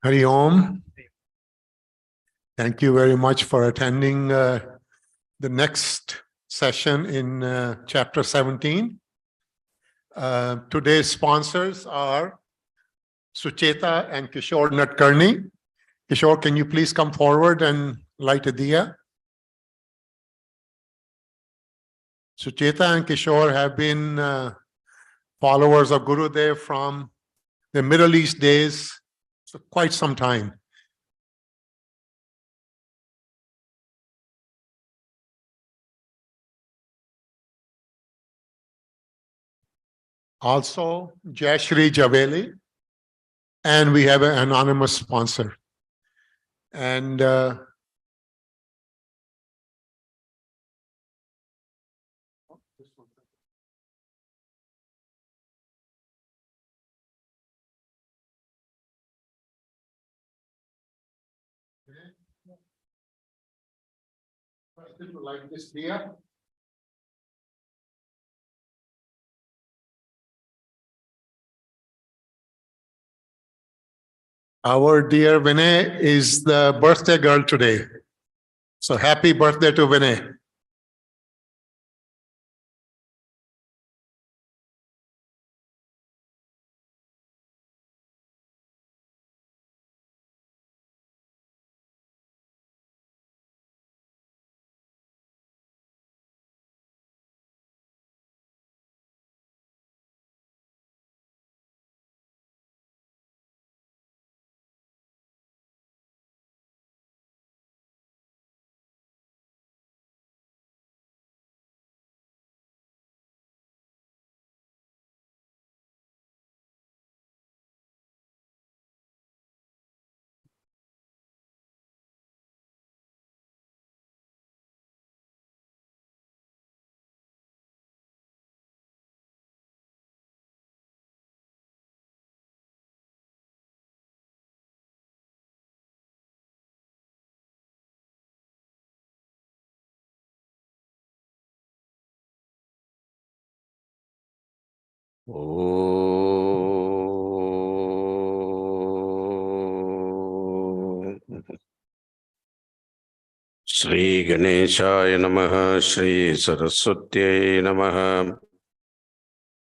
Hari Om. Thank you very much for attending the next session in chapter 17. Today's sponsors are Sucheta and Kishore Natkarni. Kishore, can you please come forward and light a diya? Sucheta and Kishore have been followers of Gurudev from the Middle East days for quite some time. Also, Jayashri Javeli, and we have an anonymous sponsor. And like this here. Our dear Vinay is the birthday girl today. So happy birthday to Vinay. Shri Ganeshaya Namaha, Shri Saraswatyai Namaha,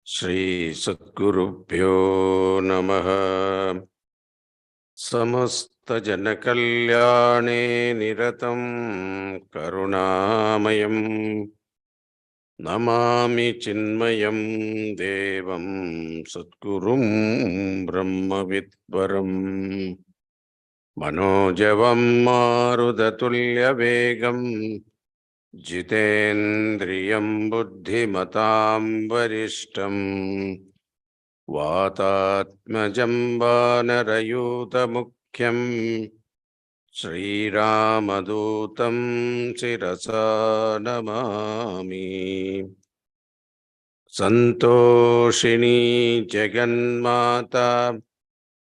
Shri Satgurubhyo Namaha. Samasta Janakalyane Niratam Karunamayam Namami Chinmayam Devam Satgurum Brahmavidvaram Manojavam Marudhatulya Vegam Jitendriyam Buddhimatam Varishtam Vatatmajam Vanarayuta Mukhyam Sri Ramadutam Sirasa Namami Santoshini Jaganmata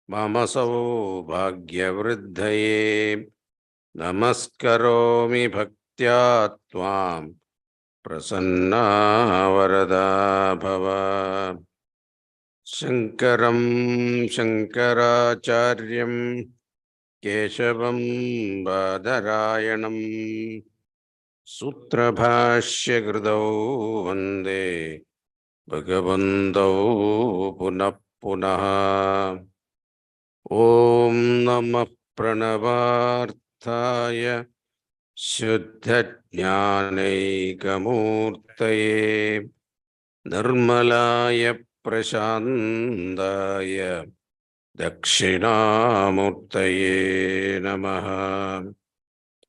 Mama Saubhagyavriddhaye Namaskaromi Bhaktya Tvam Prasanna Varada Bhava Shankaram Shankaracharyam Keshavam Badarayanam Sutrabhashya Gridau Vande Bhagavandau Punah Punah Om Namah Pranavarthaya Shuddha Jnanaikamurtaye Nirmalaya Prashandaya Dakshinamurtaye Namaha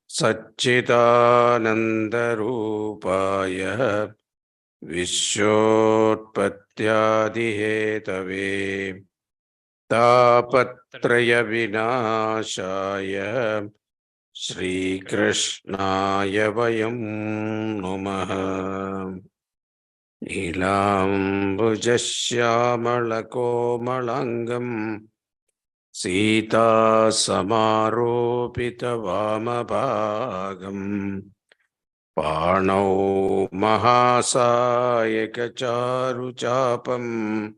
Satchidananda Rupaya Vishwotpattyadihetave Tapatraya Vinashaya Shri Krishnaya Vayam Namaha Nilambujasyamalakomalangam Sita Samaropita Vamabhagam Panau Mahasayaka Charu Chapam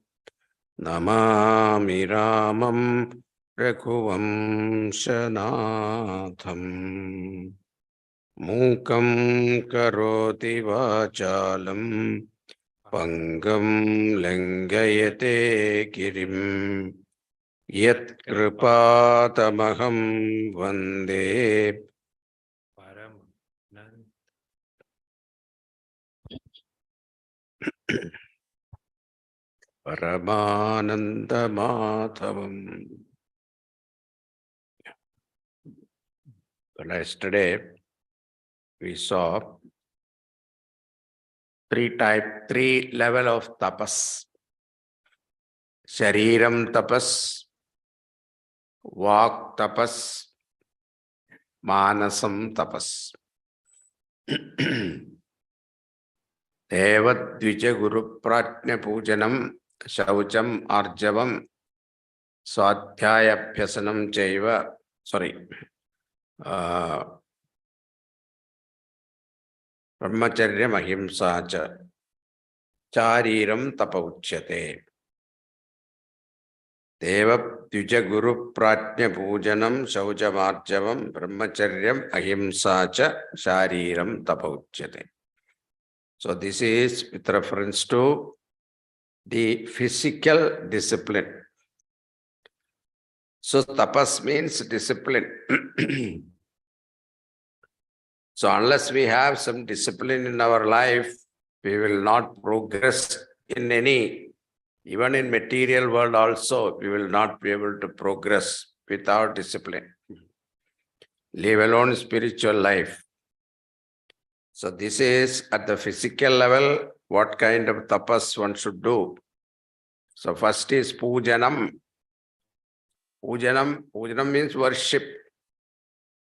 Namami Ramam Raghuvamsanatham Mukam karoti vachalam Pangam lengayate girim Yat kripatamaham vande Paramananda Madhavam. Yesterday we saw three level of tapas. Shariram tapas, Vak tapas, Manasam tapas. Devadvija Guru Pratnya Pujanam, Shaucham Arjavam, Swadhyaya Pyasanam Chaiva, Brahmacharyam Ahimsa Cha, Chariram Tapa Uchyate. Devadvija Guru Pratnya Pujanam, Shaucham Arjavam, Brahmacharyam Ahimsa Cha, Chariram Tapa Uchyate. So this is with reference to the physical discipline. So tapas means discipline. So unless we have some discipline in our life, we will not progress in any, even in material world also, we will not be able to progress without discipline. Leave alone spiritual life. So this is at the physical level, what kind of tapas one should do. So first is pujanam. Pujanam means worship,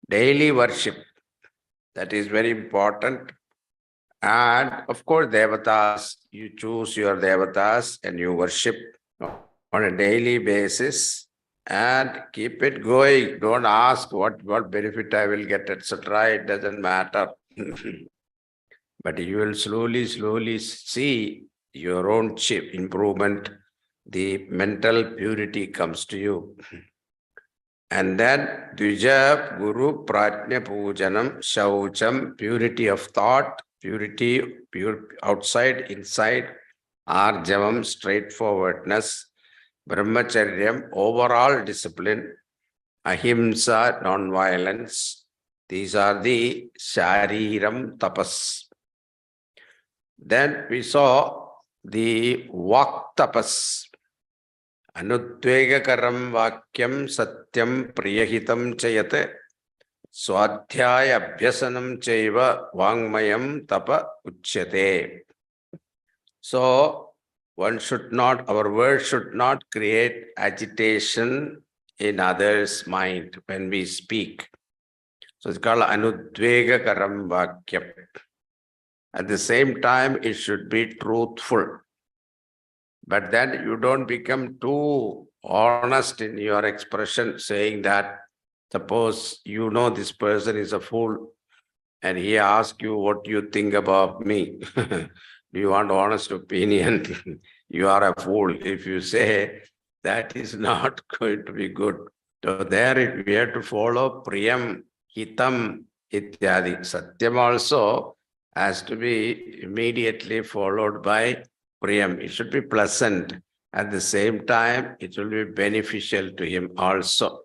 daily worship. That is very important. And of course, devatas, you choose your devatas and you worship on a daily basis and keep it going. Don't ask what benefit I will get, etc. It doesn't matter. But you will slowly see your own improvement. The mental purity comes to you. And then Dvija Guru Pratnya Pujanam Shaucham, purity of thought, purity, pure outside, inside, Arjavam, straightforwardness, Brahmacharyam, overall discipline, Ahimsa, non-violence. These are the Shariram Tapas. Then we saw the Vak Tapas. Anudvegakaram Vakyam Satyam Priyahitam Chayate Swadhyaya Abhyasanam Chaiva Vangmayam Tapa Uchyate. So one should not, our words should not create agitation in others' mind when we speak. So it's called Anudvegakaram Vakyam. At the same time, it should be truthful. But then you don't become too honest in your expression, saying that, suppose you know this person is a fool and he asks you what you think about me. Do you want honest opinion? You are a fool. If you say, that is not going to be good. So there we have to follow Priyam, Hitam, Ityadi. Satyam also has to be immediately followed by Priyam. It should be pleasant. At the same time, it will be beneficial to him also.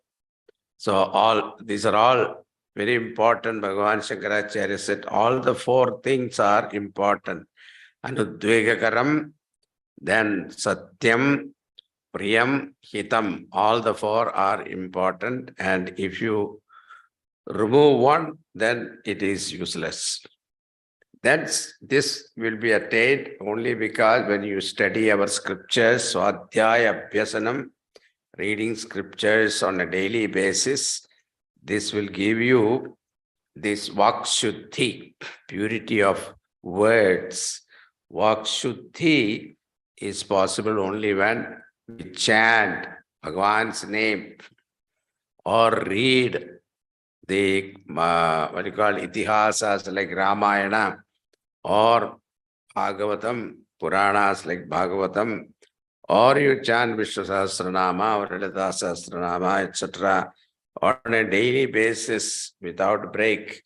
So these are all very important. Bhagavan Shankaracharya said all the four things are important. Anudvegakaram, then Satyam, Priyam, Hitam. All the four are important. And if you remove one, then it is useless. This will be attained only because when you study our scriptures, Swadhyaya Abhyasanam, reading scriptures on a daily basis, this will give you this Vakshuddhi, purity of words. Vakshuddhi is possible only when we chant Bhagavan's name or read the, what you call, itihasas like Ramayana or Bhagavatam, Puranas like Bhagavatam, or you chant Vishnu Sahasranama or Lalita Sahasranama, etc., on a daily basis without break,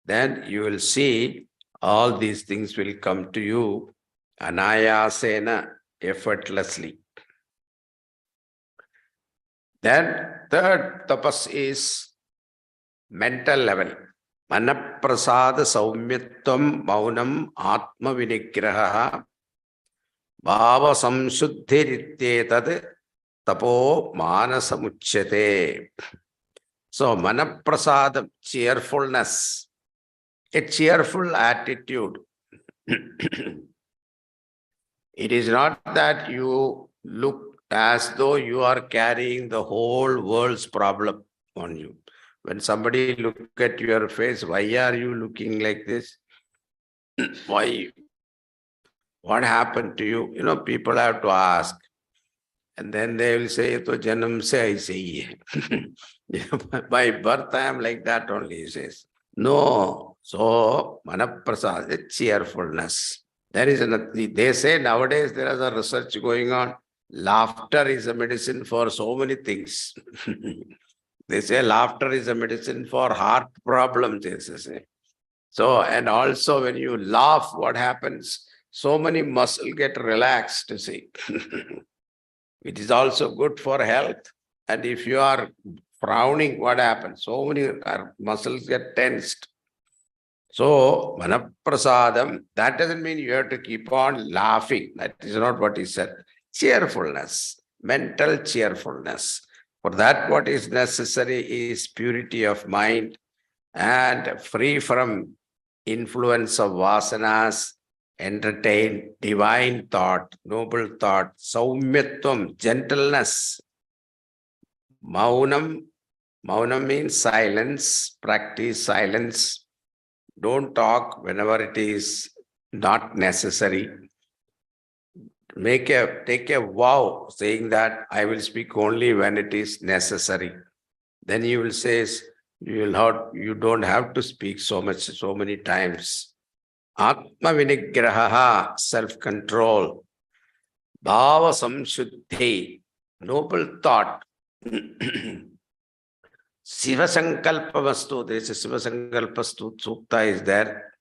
then you will see all these things will come to you anayasena, effortlessly. Then third tapas is mental level. Manaprasada saumyatvam maunam atma vinigraha bhava samshuddhirittetad tapo manasamuchyate. So manaprasada, cheerfulness, a cheerful attitude. It is not that you look as though you are carrying the whole world's problem on you. When somebody look at your face, why are you looking like this? Why? What happened to you? You know, people have to ask. And then they will say, to janam se aise hai. By birth, I am like that only, he says. No. So, manaprasad, cheerfulness. There is nothing. They say nowadays there is a research going on. Laughter is a medicine for so many things. They say laughter is a medicine for heart problems, they say. So, and also when you laugh, what happens? So many muscles get relaxed, you see. It is also good for health. And if you are frowning, what happens? So many muscles get tensed. So, manaprasadam, that doesn't mean you have to keep on laughing. That is not what he said. Cheerfulness, mental cheerfulness. For that, what is necessary is purity of mind and free from influence of vasanas, entertain divine thought, noble thought, saumyatvam, gentleness. Maunam, maunam means silence, practice silence. Don't talk whenever it is not necessary. Take a vow saying that I will speak only when it is necessary. Then you will say you don't have to speak so many times. Atma vinigraha, self-control. Bhava samshuddhi, noble thought. Shiva Sankalpavastu, there is a Shiva Sankalpastu Sukta is there.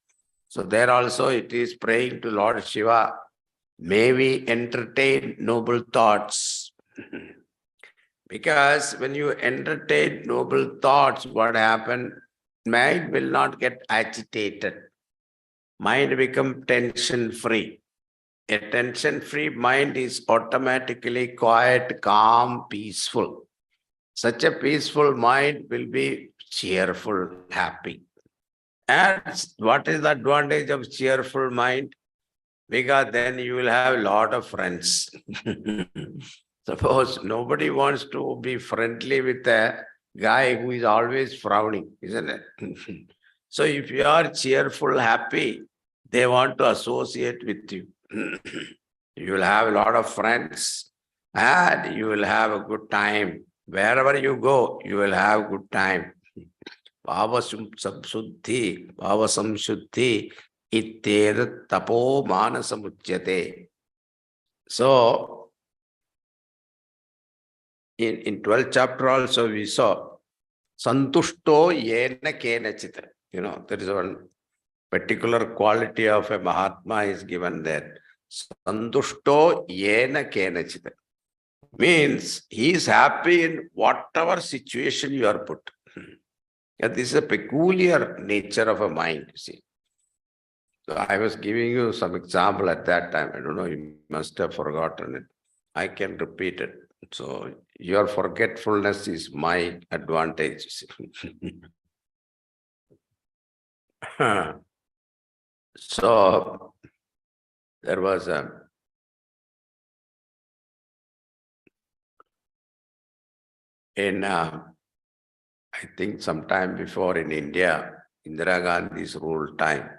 So there also it is praying to Lord Shiva, may we entertain noble thoughts. Because when you entertain noble thoughts, what happens? Mind will not get agitated. Mind become tension-free. A tension-free mind is automatically quiet, calm, peaceful. Such a peaceful mind will be cheerful, happy. And what is the advantage of cheerful mind? Because then you will have a lot of friends. Suppose nobody wants to be friendly with a guy who is always frowning, isn't it? So if you are cheerful, happy, they want to associate with you. You will have a lot of friends and you will have a good time. Wherever you go, you will have good time. Bhava samshuddhi, ittedat tapo manasamuchyate. So, in 12th chapter also we saw santushto yena kenachita. You know, there is one particular quality of a Mahatma is given there. Santushto yena kenachita. Means he is happy in whatever situation you are put. And this is a peculiar nature of a mind, you see. So I was giving you some example at that time. I don't know, you must have forgotten it. I can repeat it. So your forgetfulness is my advantage, you see. So there was I think sometime before in India, Indira Gandhi's rule time,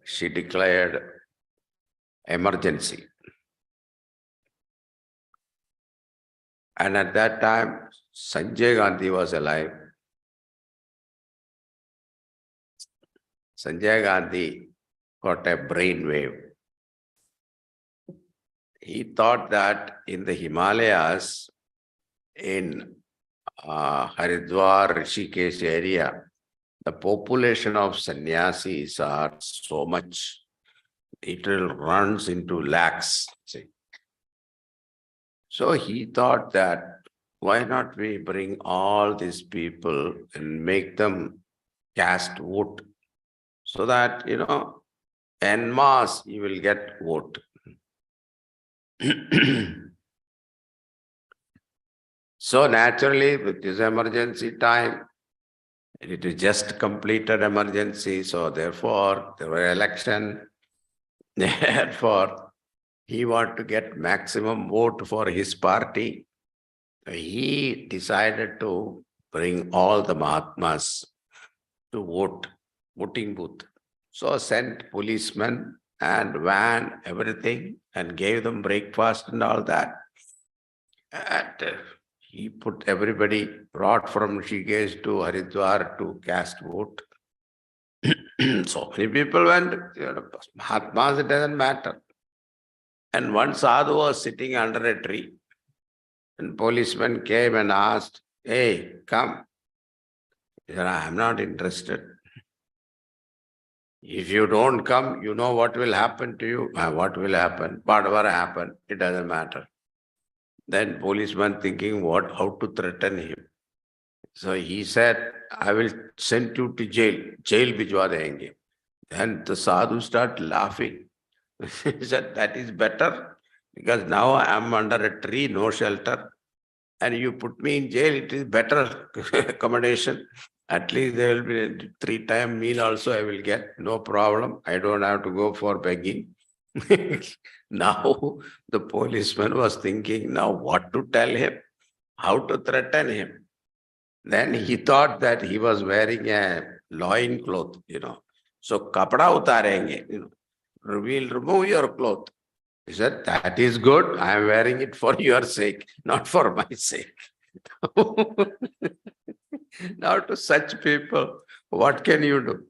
she declared emergency. And at that time, Sanjay Gandhi was alive. Sanjay Gandhi got a brain wave. he thought that in the Himalayas, in Haridwar, Rishikesh area, the population of sannyasis are so much, it will runs into lakhs. See. So he thought that why not we bring all these people and make them cast vote so that, en masse you will get vote. So naturally, with this emergency time, it is just completed emergency, so therefore there were election. Therefore, he want to get maximum vote for his party. He decided to bring all the Mahatmas to vote, voting booth. So sent policemen and van, everything, and gave them breakfast and all that. And he put everybody, brought from Rishikesh to Haridwar to cast vote. So many people went, Mahatmas, it doesn't matter. And one sadhu was sitting under a tree. And policeman came and asked, hey, come. He said, I am not interested. If you don't come, you know what will happen to you. What will happen? Whatever happen, it doesn't matter. Then policeman thinking how to threaten him. So he said, I will send you to jail. Jail bhijwa denge. Then the sadhu started laughing. He said, that is better because now I am under a tree, no shelter. And you put me in jail, it is better accommodation. At least there will be a 3-time meal also I will get, no problem. I don't have to go for begging. Now the policeman was thinking, now what to tell him, how to threaten him. Then he thought that he was wearing a loin cloth, So kapda utarenge, we'll remove your cloth. He said, that is good. I am wearing it for your sake, not for my sake. Now to such people, what can you do?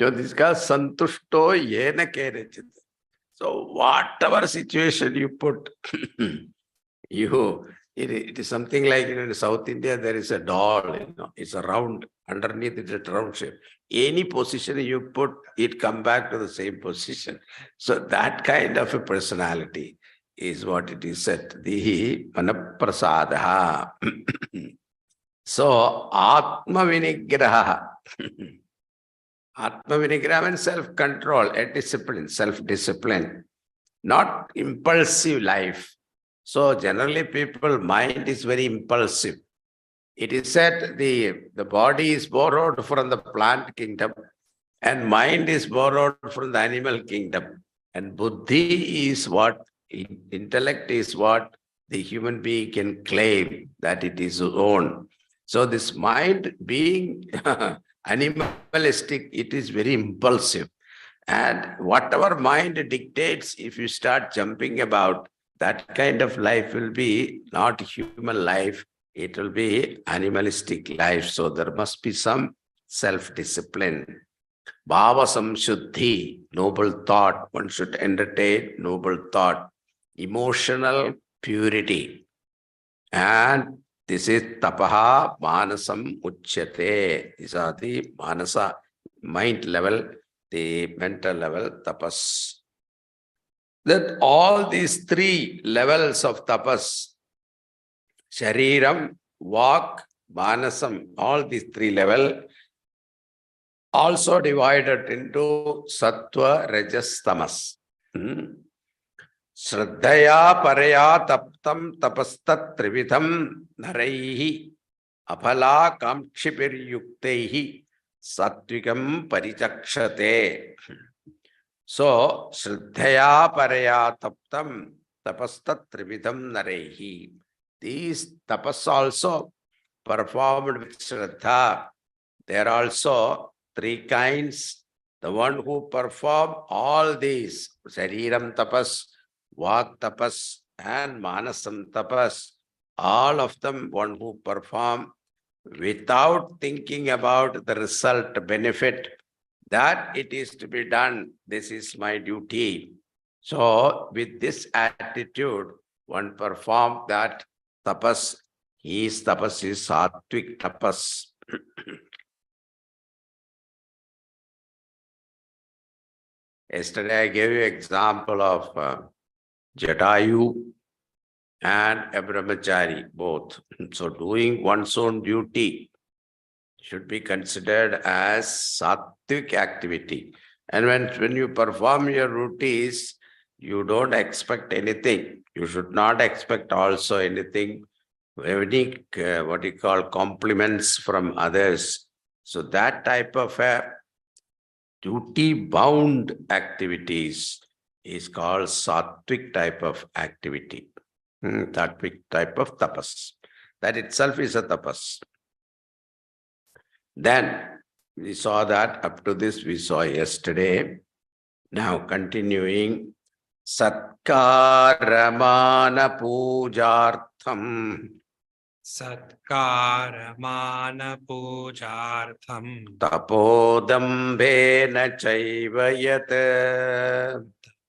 So this guy santushto yena kerechit. So whatever situation you put, it is something like in South India, there is a doll, it's a round, underneath it's a round shape. Any position you put, it come back to the same position. So that kind of a personality is what it is said. The manaprasadaha. So atma vinigraha. Atma vinigraha means self-control, a discipline, self-discipline, not impulsive life. So generally people, mind is very impulsive. It is said the body is borrowed from the plant kingdom and mind is borrowed from the animal kingdom. And buddhi is what, intellect is what the human being can claim that it is his own. So this mind being animalistic, it is very impulsive. And whatever mind dictates, if you start jumping about, that kind of life will be not human life, it will be animalistic life. So there must be some self-discipline. Bhava samshuddhi, noble thought, one should entertain noble thought. Emotional purity. And this is tapaha manasam uchyate. These are the manasa, mind level, the mental level, tapas. That all these 3 levels of tapas, shariram, vak, manasam, all these 3 levels, also divided into sattva, rajas, tamas. Shraddhaya paraya taptam tapastat trividham naraihi aphala kamkshipir yuktehi satvikam parichakshate. So, Shraddhaya paraya taptam tapastat trividham narehi. These tapas also performed with Shraddha. There are also 3 kinds. The one who perform all these, Shariram tapas, Vak tapas, and Manasam tapas, all of them one who perform without thinking about the result, benefit, that it is to be done, this is my duty. So with this attitude, one performed that tapas. His tapas is sattvic tapas. Yesterday I gave you example of Jatayu and a brahmachari, both. So doing one's own duty should be considered as sattvic activity. And when you perform your duties, you don't expect anything. You should not expect also anything, any what you call compliments from others. So that type of duty-bound activities is called sattvic type of activity. Sattvic type of tapas. That itself is a tapas. Then we saw that up to this we saw yesterday. Now continuing Satkaramana Pujartham Satkaramana pujartham Tapodambena Chaivayat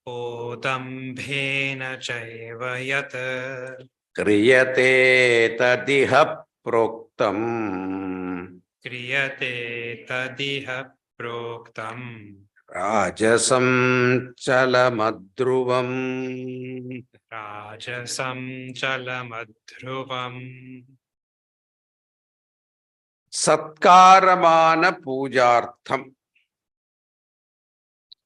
Odambhena chaiva yat Kriyate Tadiha Proktam kriyate tadiha proktam Rajasam Chalamadruvam rajasam chalamadhruvam Satkaramana Pujartham.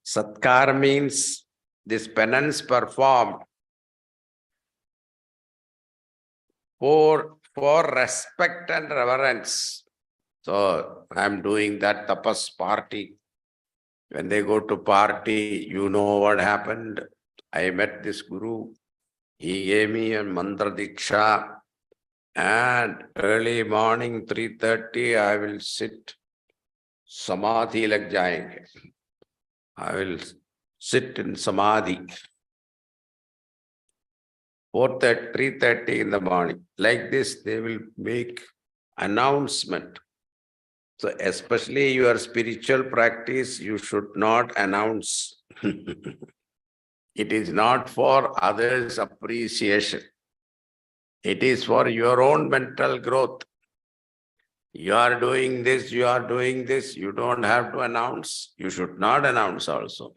Satkar means this penance performed for respect and reverence. So I am doing that tapas party. When they go to party, you know what happened. I met this guru. He gave me a mantra diksha. And early morning 3:30, I will sit. Samadhi lag jayenge. I will sit in samadhi. 3:30 in the morning. Like this, they will make announcement. So especially your spiritual practice, you should not announce. It is not for others' appreciation. It is for your own mental growth. You are doing this, you are doing this. You don't have to announce. You should not announce also.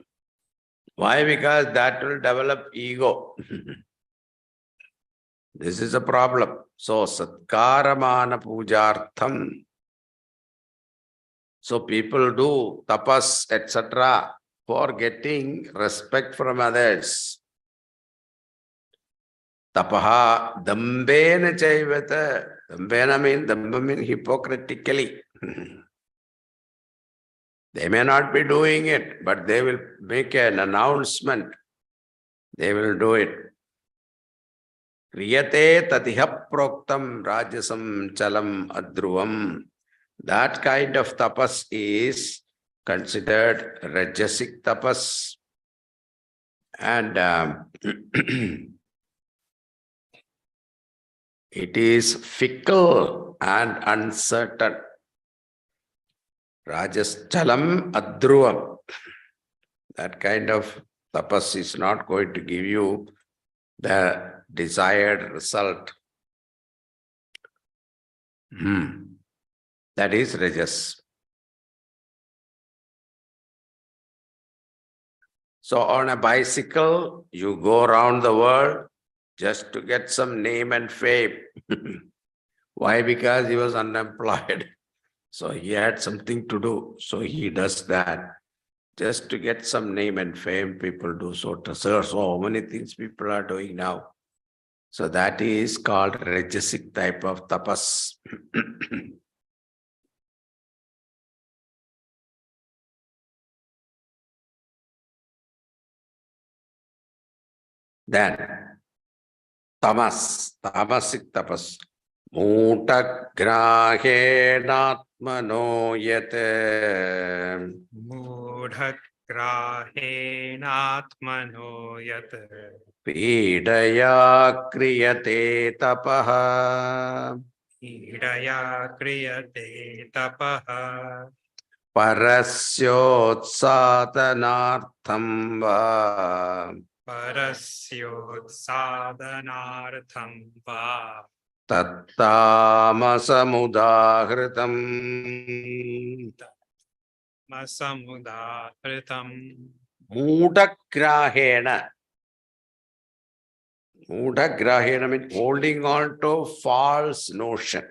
Why? Because that will develop ego. This is a problem. So, Satkaramana Pujartham. So people do tapas, etc. for getting respect from others. Tapaha dambena chaivata. Dambena means hypocritically. They may not be doing it, but they will make an announcement. They will do it. Kriyate tatiha proktam rajasam chalam adruvam. That kind of tapas is considered rajasic tapas. And it is fickle and uncertain. Rajas chalam adruvam. That kind of tapas is not going to give you the desired result. That is rajas. So on a bicycle, you go around the world just to get some name and fame. Why? Because he was unemployed. So he had something to do. So he does that. Just to get some name and fame, people do so many things people are doing now. So that is called rajasic type of tapas. Then tamasic tapas. Mutagrahenatmano yate. Mudhagrahenatmano yat Pidaya kriyate tapaha. Idaya kriyate tapaha Parasyotsātanārtham vā. परस्योत्सादनार्थं वा तत्तामसमुदाहृतम् मसमुदाहृतम् मूढग्राहेण. Mudha means holding on to false notion.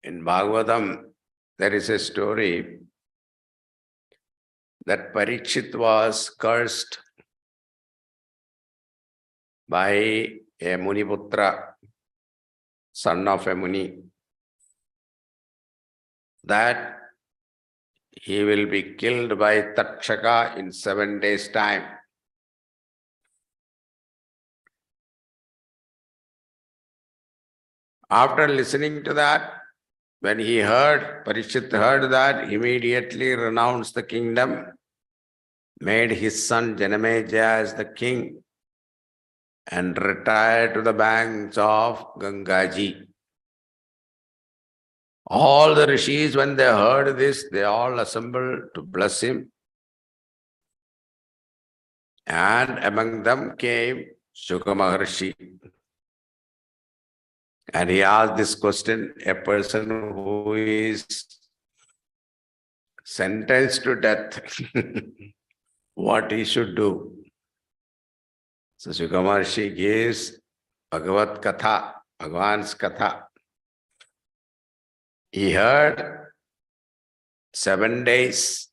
In Bhagavatam, there is a story that Parikshit was cursed by a Muniputra, son of a Muni, that he will be killed by Takshaka in 7 days' time. After listening to that, when Parikshit heard that, immediately renounced the kingdom, made his son Janamejaya as the king, and retired to the banks of Gangaji. All the rishis, when they heard this, they all assembled to bless him. And among them came Shuka Maharshi. And he asked this question, a person who is sentenced to death, what he should do. So Shuka Maharshi gives Bhagavad Katha, Bhagavan's Katha. He heard 7 days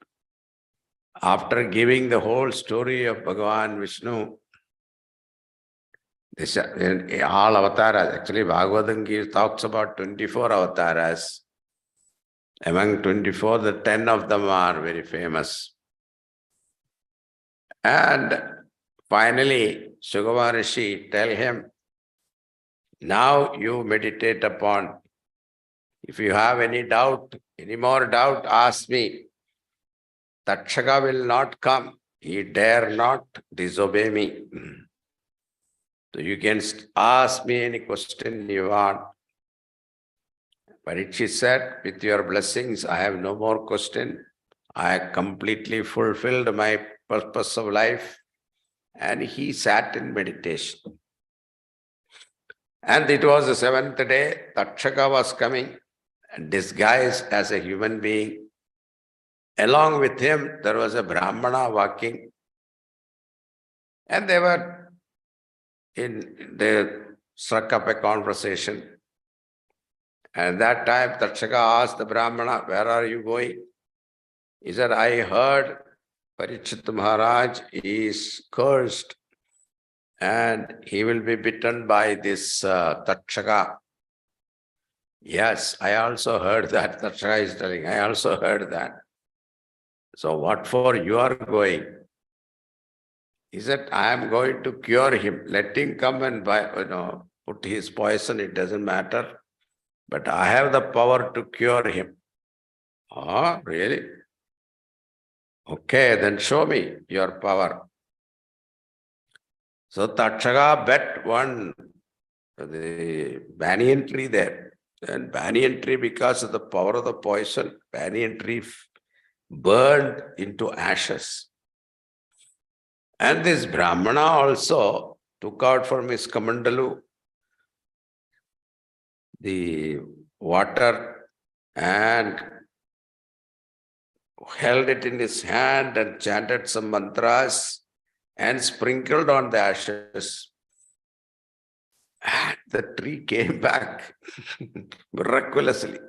after giving the whole story of Bhagavan Vishnu. This, all avatars, actually Bhagavatam talks about 24 avatars. Among 24, the 10 of them are very famous. And finally, Shuka Maharshi tell him, now you meditate upon. If you have any doubt, any more doubt, ask me. Takshaka will not come. He dare not disobey me. So you can ask me any question you want. Parikshit said, with your blessings, I have no more question. I have completely fulfilled my purpose of life. And he sat in meditation. And it was the 7th day, Takshaka was coming, disguised as a human being. Along with him, there was a Brahmana walking. And they struck up a conversation. And that time, Takshaka asked the Brahmana, where are you going? He said, I heard Parikshit Maharaj is cursed and he will be bitten by this Takshaka. Yes, I also heard that. Takshaka is telling, I also heard that. So what for you are going? He said, I am going to cure him. Let him come and put his poison, it doesn't matter. But I have the power to cure him. Oh, really? Okay, then show me your power. So Takshaka bet the banyan tree there. And banyan tree, because of the power of the poison, banyan tree burned into ashes. And this Brahmana also took out from his kamandalu the water and held it in his hand and chanted some mantras and sprinkled on the ashes. And the tree came back miraculously.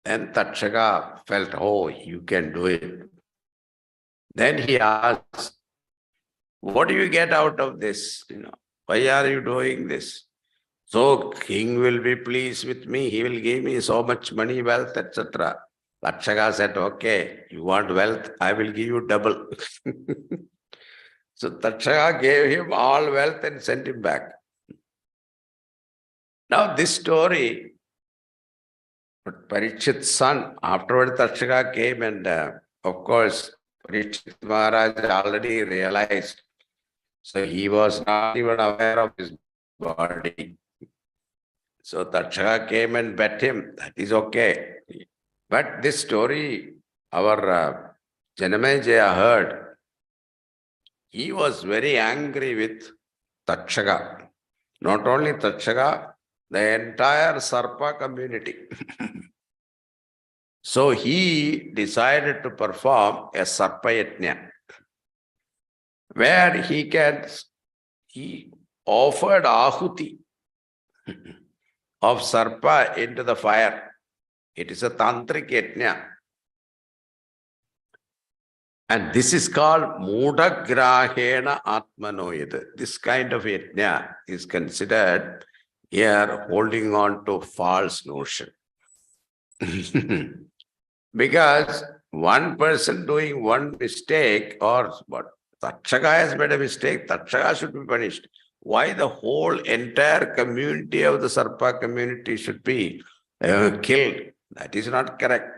And Takshaka felt, oh, you can do it. Then he asked, what do you get out of this? Why are you doing this? So king will be pleased with me. He will give me so much money, wealth, etc. Takshaka said, okay, you want wealth? I will give you double. So Takshaka gave him all wealth and sent him back. Now this story, Parikshit's son, afterward Takshaka came and of course Parikshit Maharaj already realized. So he was not even aware of his body. So Takshaka came and bet him, that is okay. But this story, our Janamejaya heard. he was very angry with Takshaka. Not only Takshaka, the entire Sarpa community. So he decided to perform a Sarpa Yajna, where he offered Ahuti of Sarpa into the fire. It is a Tantric Yajna. And this is called Mudagrahena Atmanoyad. This kind of yajna is considered here holding on to false notion. Because one person doing one mistake or what, Takshaka has made a mistake, Takshaka should be punished. Why the whole entire community of the Sarpa community should be killed? That is not correct.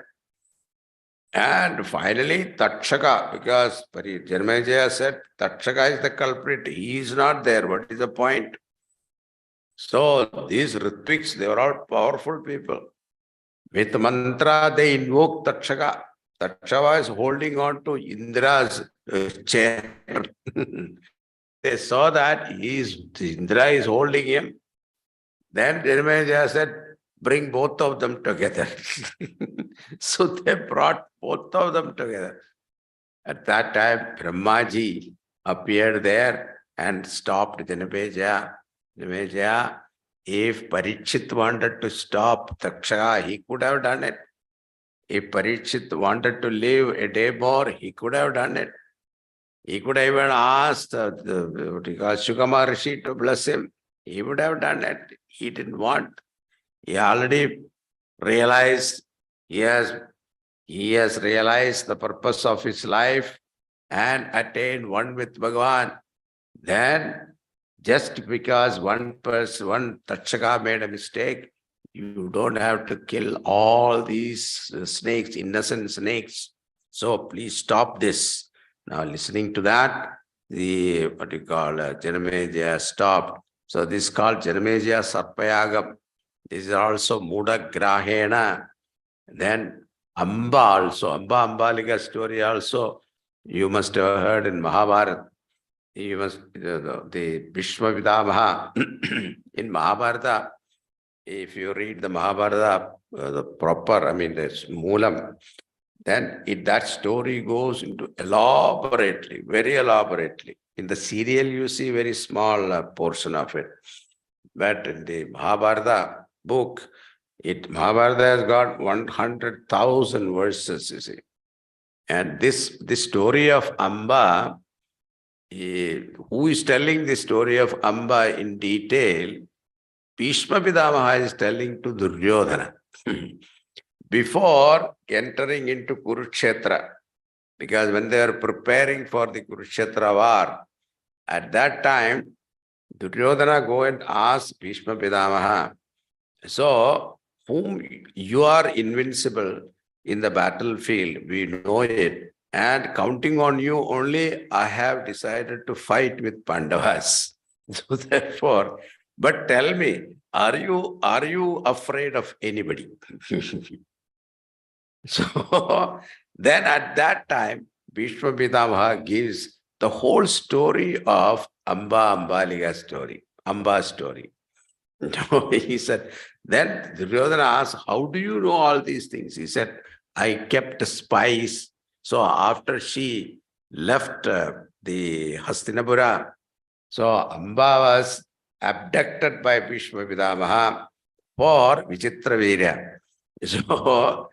And finally, Takshaka, because Chinmaya said Takshaka is the culprit, he is not there. What is the point? So these Ritviks, they were all powerful people. With mantra, they invoke Takshaka. Takshaka is holding on to Indra's chair. They saw that Indra is holding him. Then Chinmaya said, bring both of them together. So they brought both of them together. At that time, Brahmaji appeared there and stopped Janamejaya. Janamejaya, if Parikshit wanted to stop Takshaka, he could have done it. If Parikshit wanted to live a day more, he could have done it. He could have even asked Shukama Rishi to bless him. He would have done it. He didn't want. He already realized, he has realized the purpose of his life and attained one with Bhagavan. Then, just because one Takshaka made a mistake, you don't have to kill all these snakes, innocent snakes. So please stop this. Now listening to that, the Janamejaya stopped. So this is called Janamejaya Sarpayagam. This is also Muda Grahena. Then Amba also, Ambalika story also, you must have heard in Mahabharata. You must, the Bhishma Pitamaha in Mahabharata, if you read the Mahabharata, the proper, the Moolam, then that story goes into elaborately, very elaborately. In the serial, you see very small portion of it. But in the Mahabharata book, Mahabharata has got 100,000 verses, you see. And this story of Amba, who is telling the story of Amba in detail? Bhishma Pitamaha is telling to Duryodhana. Before entering into Kurukshetra, because when they are preparing for the Kurukshetra war, at that time, Duryodhana go and ask Bhishma Pitamaha, so whom you are invincible in the battlefield, we know it, and counting on you only, I have decided to fight with Pandavas. So therefore, but tell me, are you afraid of anybody? So then at that time, Bhishma Pitamaha gives the whole story of Ambalika story, Amba story. He said, then Duryodhana asked, how do you know all these things? He said, I kept spies. So after she left the Hastinapura, so Amba was abducted by Bhishma Pitamaha for Vichitravirya. So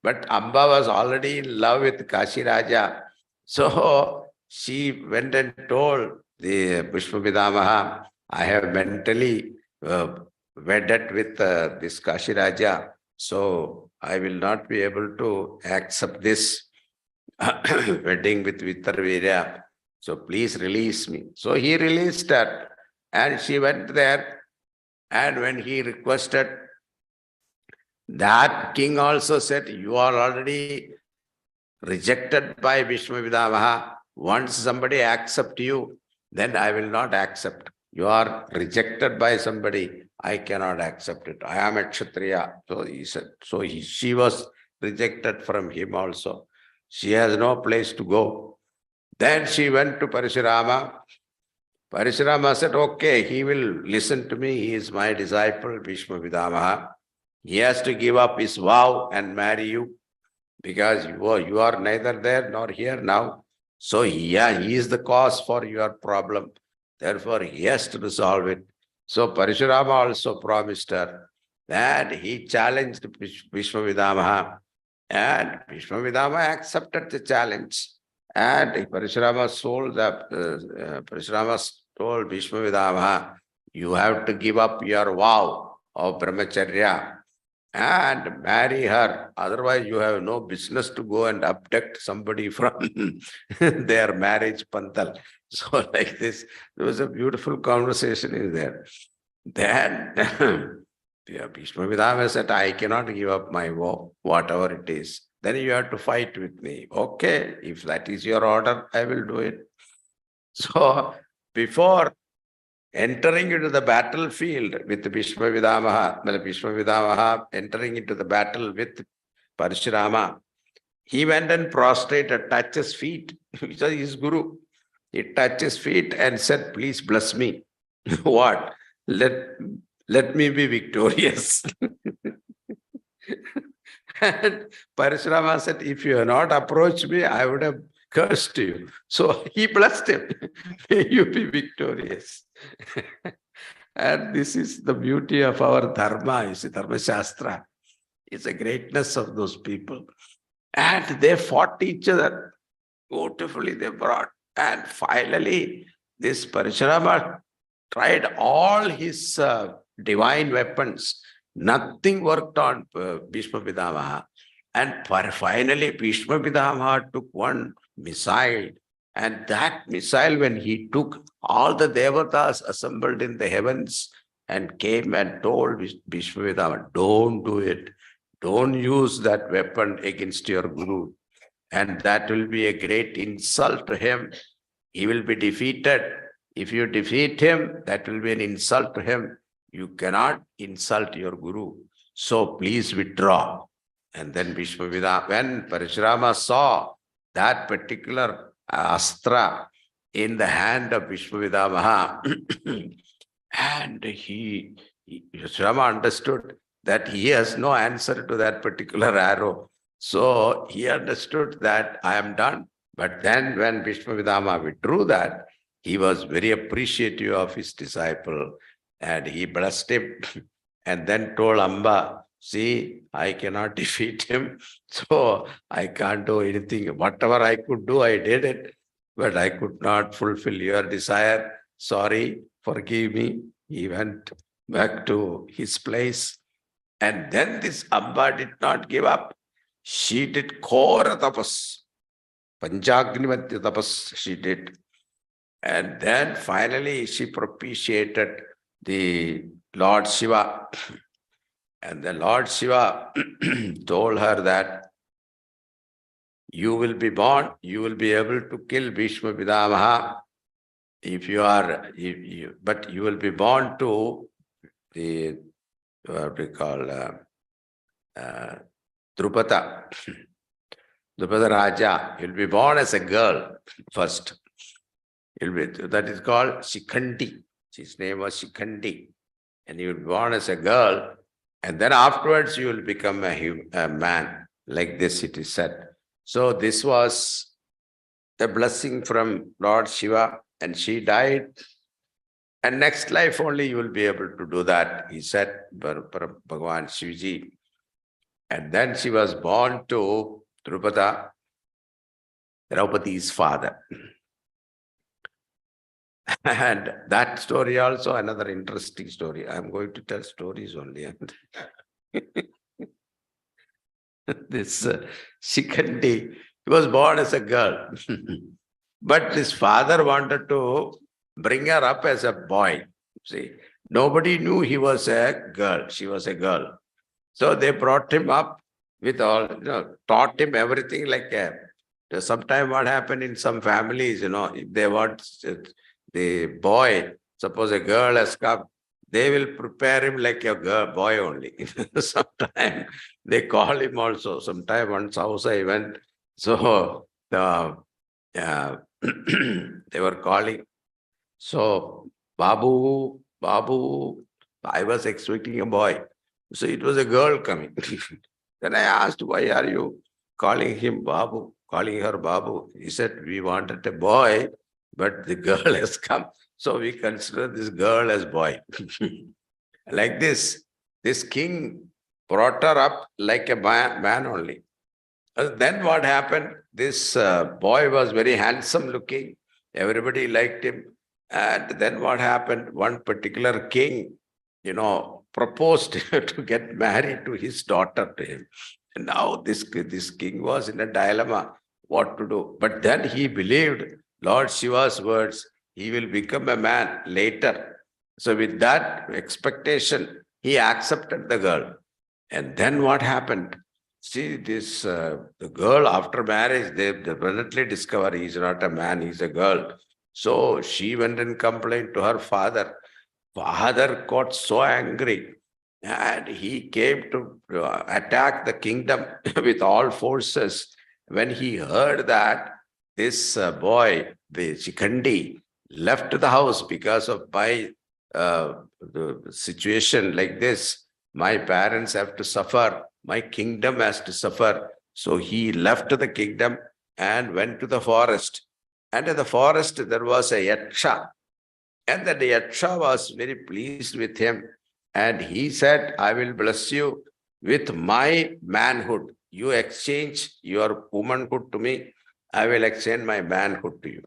but Amba was already in love with Kashi Raja. So she went and told the Bhishma Pitamaha, I have mentally wedded with this Kashi Raja, so I will not be able to accept this wedding with Vichitravirya. So please release me. So he released her and she went there. And when he requested, that king also said, you are already rejected by Bhishma Pitamaha. Once somebody accepts you, then I will not accept. You are rejected by somebody, I cannot accept it. I am a Kshatriya. So he said, she was rejected from him also. She has no place to go. Then she went to Parashurama. Parashurama said, okay, he will listen to me. He is my disciple, Bhishma Pitamaha. He has to give up his vow and marry you because you are neither there nor here now. So yeah, he is the cause for your problem. Therefore, he has to resolve it. So Parashurama also promised her that he challenged Bhishma Pitamaha, and Bhishma Pitamaha accepted the challenge. And Parashurama told Bhishma Pitamaha, you have to give up your vow of brahmacharya and marry her. Otherwise, you have no business to go and abduct somebody from their marriage pantal. So like this, there was a beautiful conversation in there. Then Bhishma Pitamaha said, I cannot give up my vow, whatever it is. Then you have to fight with me. Okay, if that is your order, I will do it. So before entering into the battlefield with Bhishma Pitamaha entering into the battle with Parashurama, he went and prostrated, touched his feet, which is his guru. He touched his feet and said, please bless me. What? Let me be victorious. And Parashurama said, if you had not approached me, I would have cursed you. So he blessed him. May you be victorious. And this is the beauty of our dharma, you see, Dharma Shastra. It's the greatness of those people. And they fought each other. Beautifully they brought. And finally, this Parashurama tried all his divine weapons. Nothing worked on Bhishma Pitamaha. And finally, Bhishma Pitamaha took one missile. And that missile, when he took, all the devatas assembled in the heavens and came and told Bhishma Pitamaha, don't do it. Don't use that weapon against your guru. And that will be a great insult to him. He will be defeated. If you defeat him, that will be an insult to him. You cannot insult your guru. So please withdraw. And then Bhishma Pitamaha, when Parashurama saw that particular astra in the hand of Bhishma Pitamaha, and Parashurama understood that he has no answer to that particular arrow. So he understood that I am done. But then when Bhishma Pitamaha withdrew that, he was very appreciative of his disciple and he blessed him and then told Amba, see, I cannot defeat him, so I can't do anything. Whatever I could do, I did it, but I could not fulfill your desire. Sorry, forgive me. He went back to his place. And then this Amba did not give up. She did Kora tapas. Panchagnivatya tapas she did. And then finally she propitiated the Lord Shiva. And the Lord Shiva told her that you will be born, you will be able to kill Bhishma Pitamaha if you are, but you will be born to the, what we call, Drupada. Drupada Raja. You'll be born as a girl first. That is called Shikhandi. His name was Shikhandi. And you will be born as a girl. And then afterwards you will become a man. Like this it is said. So this was the blessing from Lord Shiva. And she died. And next life only you will be able to do that, he said, Bhagavan Shivji. And then she was born to Drupada, Draupadi's father. And that story also another interesting story. I'm going to tell stories only. This Shikhandi, he was born as a girl. But his father wanted to bring her up as a boy. See, nobody knew he was a girl. She was a girl. So they brought him up with all, taught him everything like a. Sometimes what happened in some families, if they want the boy, suppose a girl has come, they will prepare him like a girl, boy only. Sometimes they call him also. Sometimes once house I went, so the they were calling. So, Babu, Babu, I was expecting a boy. So it was a girl coming. Then I asked, why are you calling him Babu, calling her Babu? He said, we wanted a boy, but the girl has come. So we consider this girl as boy. Like this king brought her up like a man only. Then what happened? This boy was very handsome looking. Everybody liked him. And then what happened? One particular king, proposed to get married to his daughter to him. And now this king was in a dilemma what to do. But then he believed Lord Shiva's words, he will become a man later. So with that expectation, he accepted the girl. And then what happened? See, the girl after marriage, they definitely discover he's not a man, he's a girl. So she went and complained to her father. Father got so angry and he came to attack the kingdom with all forces. When he heard that this boy, the Shikhandi, left the house because of my the situation like this, my parents have to suffer, my kingdom has to suffer. So he left the kingdom and went to the forest. And in the forest, there was a yaksha. And that yaksha was very pleased with him. And he said, I will bless you with my manhood. You exchange your womanhood to me. I will exchange my manhood to you.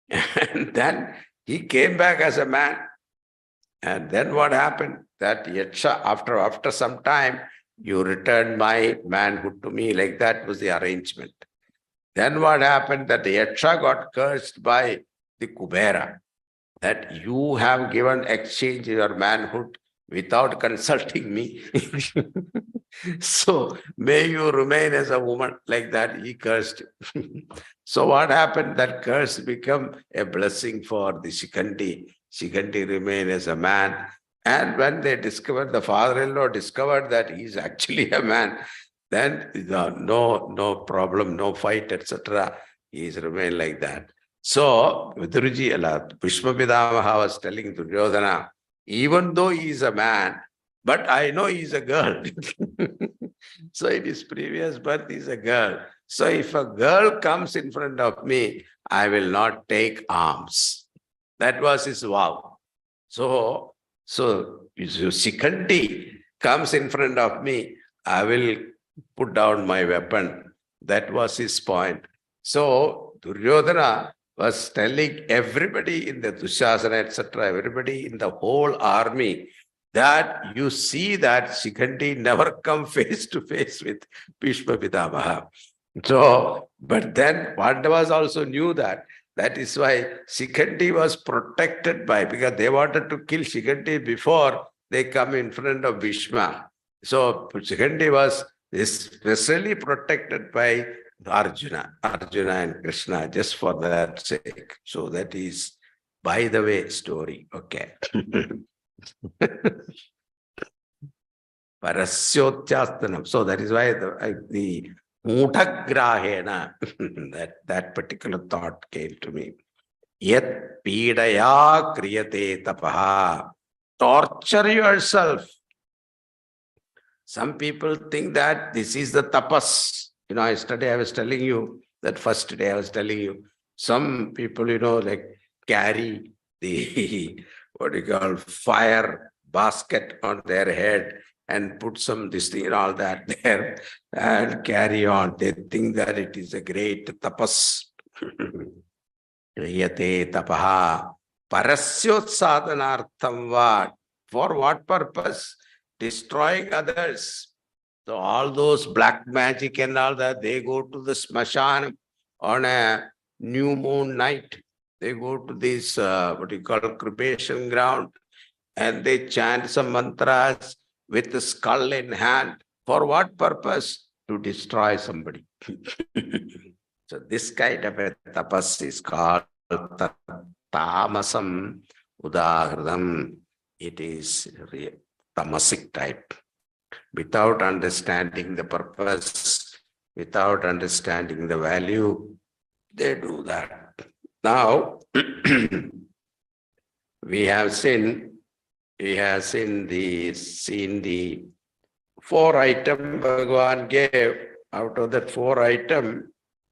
And then he came back as a man. And then what happened? That yaksha, after some time, you returned my manhood to me. Like that was the arrangement. Then what happened? That the yaksha got cursed by the Kubera, that you have given exchange your manhood without consulting me. So may you remain as a woman. Like that, he cursed. So what happened? That curse became a blessing for the Shikhandi. Shikhandi remained as a man. And when they discovered, the father-in-law discovered that he's actually a man, then no problem, no fight, etc. He's remained like that. So, Viduruji, Bhishma Pitamaha was telling Duryodhana, even though he is a man, but I know he is a girl. So in his previous birth, he is a girl. So if a girl comes in front of me, I will not take arms. That was his vow. So Shikhandi comes in front of me, I will put down my weapon. That was his point. So Duryodhana was telling everybody in the Dushasana, etc., everybody in the whole army, that you see that Shikhandi never come face to face with Bhishma Pitamaha. So, but then Pandavas also knew that. That is why Shikhandi was protected by, because they wanted to kill Shikhandi before they come in front of Bhishma. So Shikhandi was especially protected by Arjuna and Krishna, just for that sake. So that is, by the way, story. Okay. Parasyotyasthanam. So that is why the Mutagrahena, that particular thought came to me. Yat pidaya kriyate tapaha. Torture yourself. Some people think that this is the tapas. Yesterday I was telling you, that first day I was telling you, some people, like carry the, fire basket on their head and put some this thing and all that there and carry on. They think that it is a great tapas. Kriyate tapaha. Parasyot sadhanartham vad. For what purpose? Destroying others. So all those black magic and all that, they go to the smashan on a new moon night. They go to this, cremation ground, and they chant some mantras with the skull in hand. For what purpose? To destroy somebody. So this kind of a tapas is called tamasam udahridam. It is tamasic type. Without understanding the purpose, without understanding the value, they do that. Now, we have seen the 4 items Bhagavan gave. Out of that 4 items,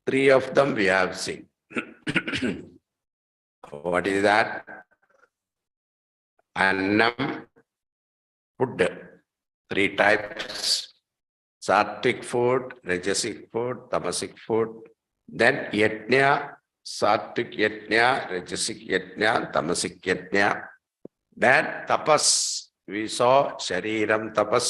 3 of them we have seen. What is that? Annam, food, 3 types. Sattvic food, Rajasic food, Tamasic food. Then Yajna, Sattvic Yajna, Rajasic Yajna, Tamasic Yajna. Then Tapas, we saw Shariram Tapas,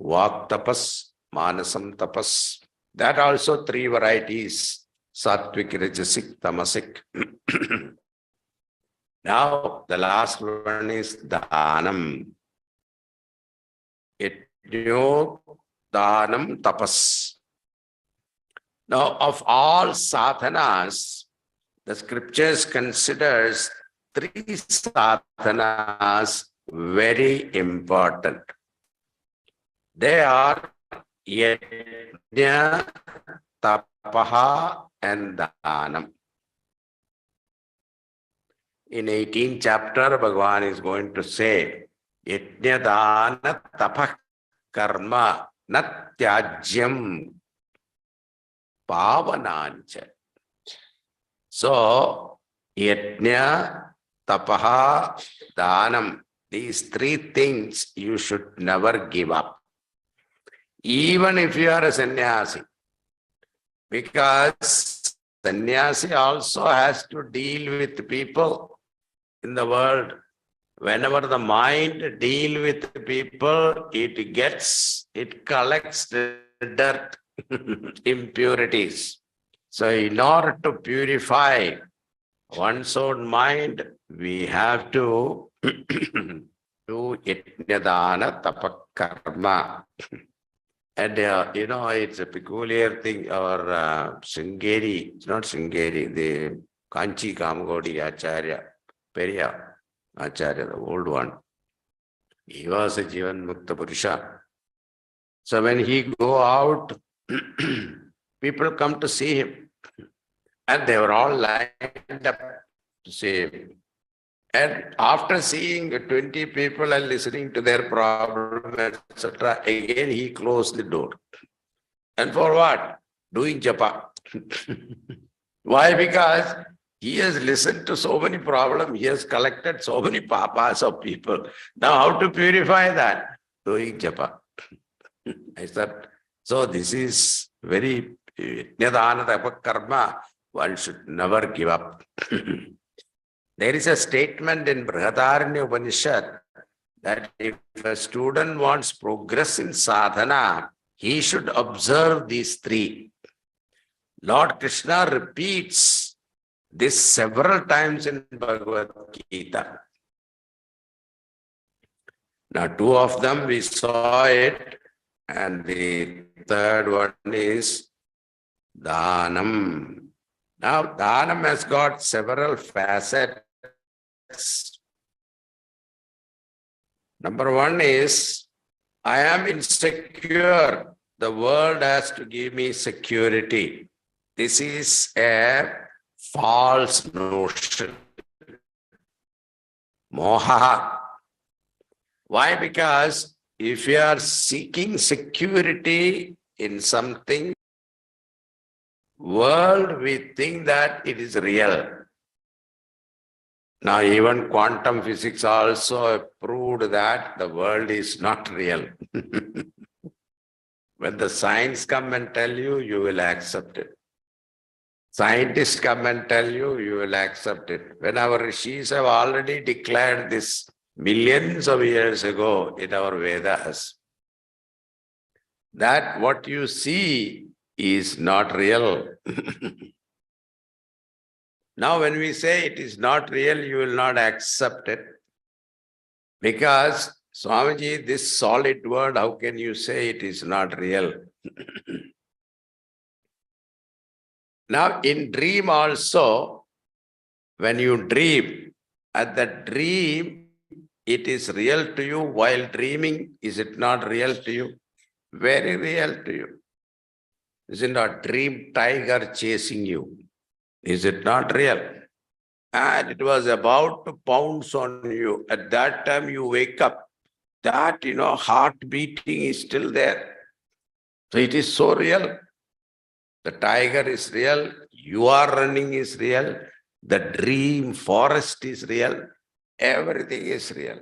Vak Tapas, Manasam Tapas. That also 3 varieties, Sattvic, Rajasic, Tamasic. Now, the last one is Dhanam. Yajno Dhanam Tapas. Now, of all sadhanas, the scriptures considers 3 sadhanas very important. They are Yajna, Tapaha, and Dhanam. In 18th chapter, Bhagavan is going to say, Yajna, Dana, Tapah, Karma, Natyajyam, Pavanancha. So, Yajna, Tapaha, Dhanam, these 3 things you should never give up. Even if you are a sannyasi, because sannyasi also has to deal with people in the world. Whenever the mind deals with people, it collects the dirt, impurities. So in order to purify one's own mind, we have to do Yajnadana Tapakarma. And it's a peculiar thing. Our Sringeri, it's not Sringeri, the Kanchi Kamgodi Acharya, Periya Acharya, the old one. He was a Jivan Mukta Purusha. So when he go out, people come to see him. And they were all lined up to see him. And after seeing 20 people and listening to their problem, etc., again he closed the door. And for what? Doing japa. Why? Because he has listened to so many problems, he has collected so many papas of people. Now how to purify that? Doing japa. I said, so this is very Yajnadana karma, one should never give up. There is a statement in Brihadaranya Upanishad that if a student wants progress in sadhana, he should observe these 3. Lord Krishna repeats this several times in Bhagavad Gita. Now 2 of them we saw it, and the 3rd one is Dhanam. Now Dhanam has got several facets. Number 1 is, I am insecure. The world has to give me security. This is a false notion. Moha. Why? Because if you are seeking security in something, world, we think that it is real. Now even quantum physics also proved that the world is not real. When the science come and tell you, you will accept it. Scientists come and tell you, you will accept it. When our rishis have already declared this millions of years ago in our Vedas, that what you see is not real. Now when we say it is not real, you will not accept it. Because, Swamiji, this solid word, how can you say it is not real? Now in dream also, when you dream, at that dream, it is real to you. While dreaming, is it not real to you? Very real to you. Is it not dream tiger chasing you? Is it not real? and it was about to pounce on you. At that time, you wake up. That, heart beating is still there. So it is so real. The tiger is real. You are running is real. The dream forest is real. Everything is real.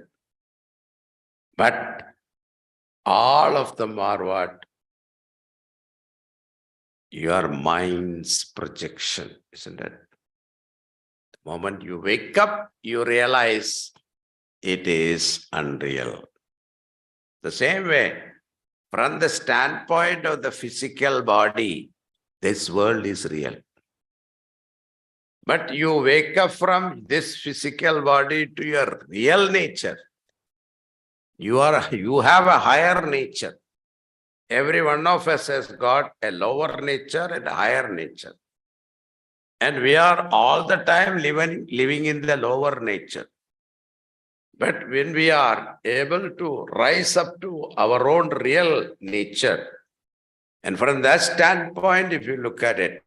But all of them are what? Your mind's projection, isn't it? The moment you wake up, you realize it is unreal. The same way, from the standpoint of the physical body, this world is real. But you wake up from this physical body to your real nature. You have a higher nature. Every one of us has got a lower nature and a higher nature. And we are all the time living in the lower nature. But when we are able to rise up to our own real nature, and from that standpoint, if you look at it,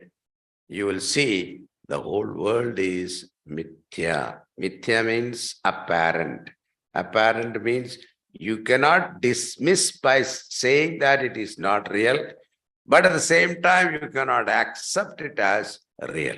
you will see the whole world is mithya. Mithya means apparent. Apparent means you cannot dismiss by saying that it is not real, but at the same time, you cannot accept it as real.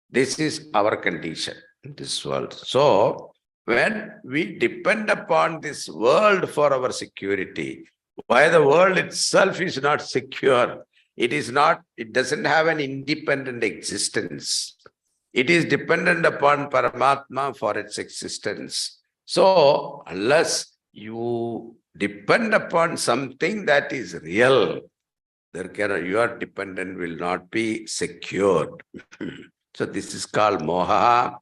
This is our condition in this world. So, when we depend upon this world for our security, why the world itself is not secure, it doesn't have an independent existence. It is dependent upon Paramatma for its existence. So, unless you depend upon something that is real, your dependent will not be secured. So this is called moha.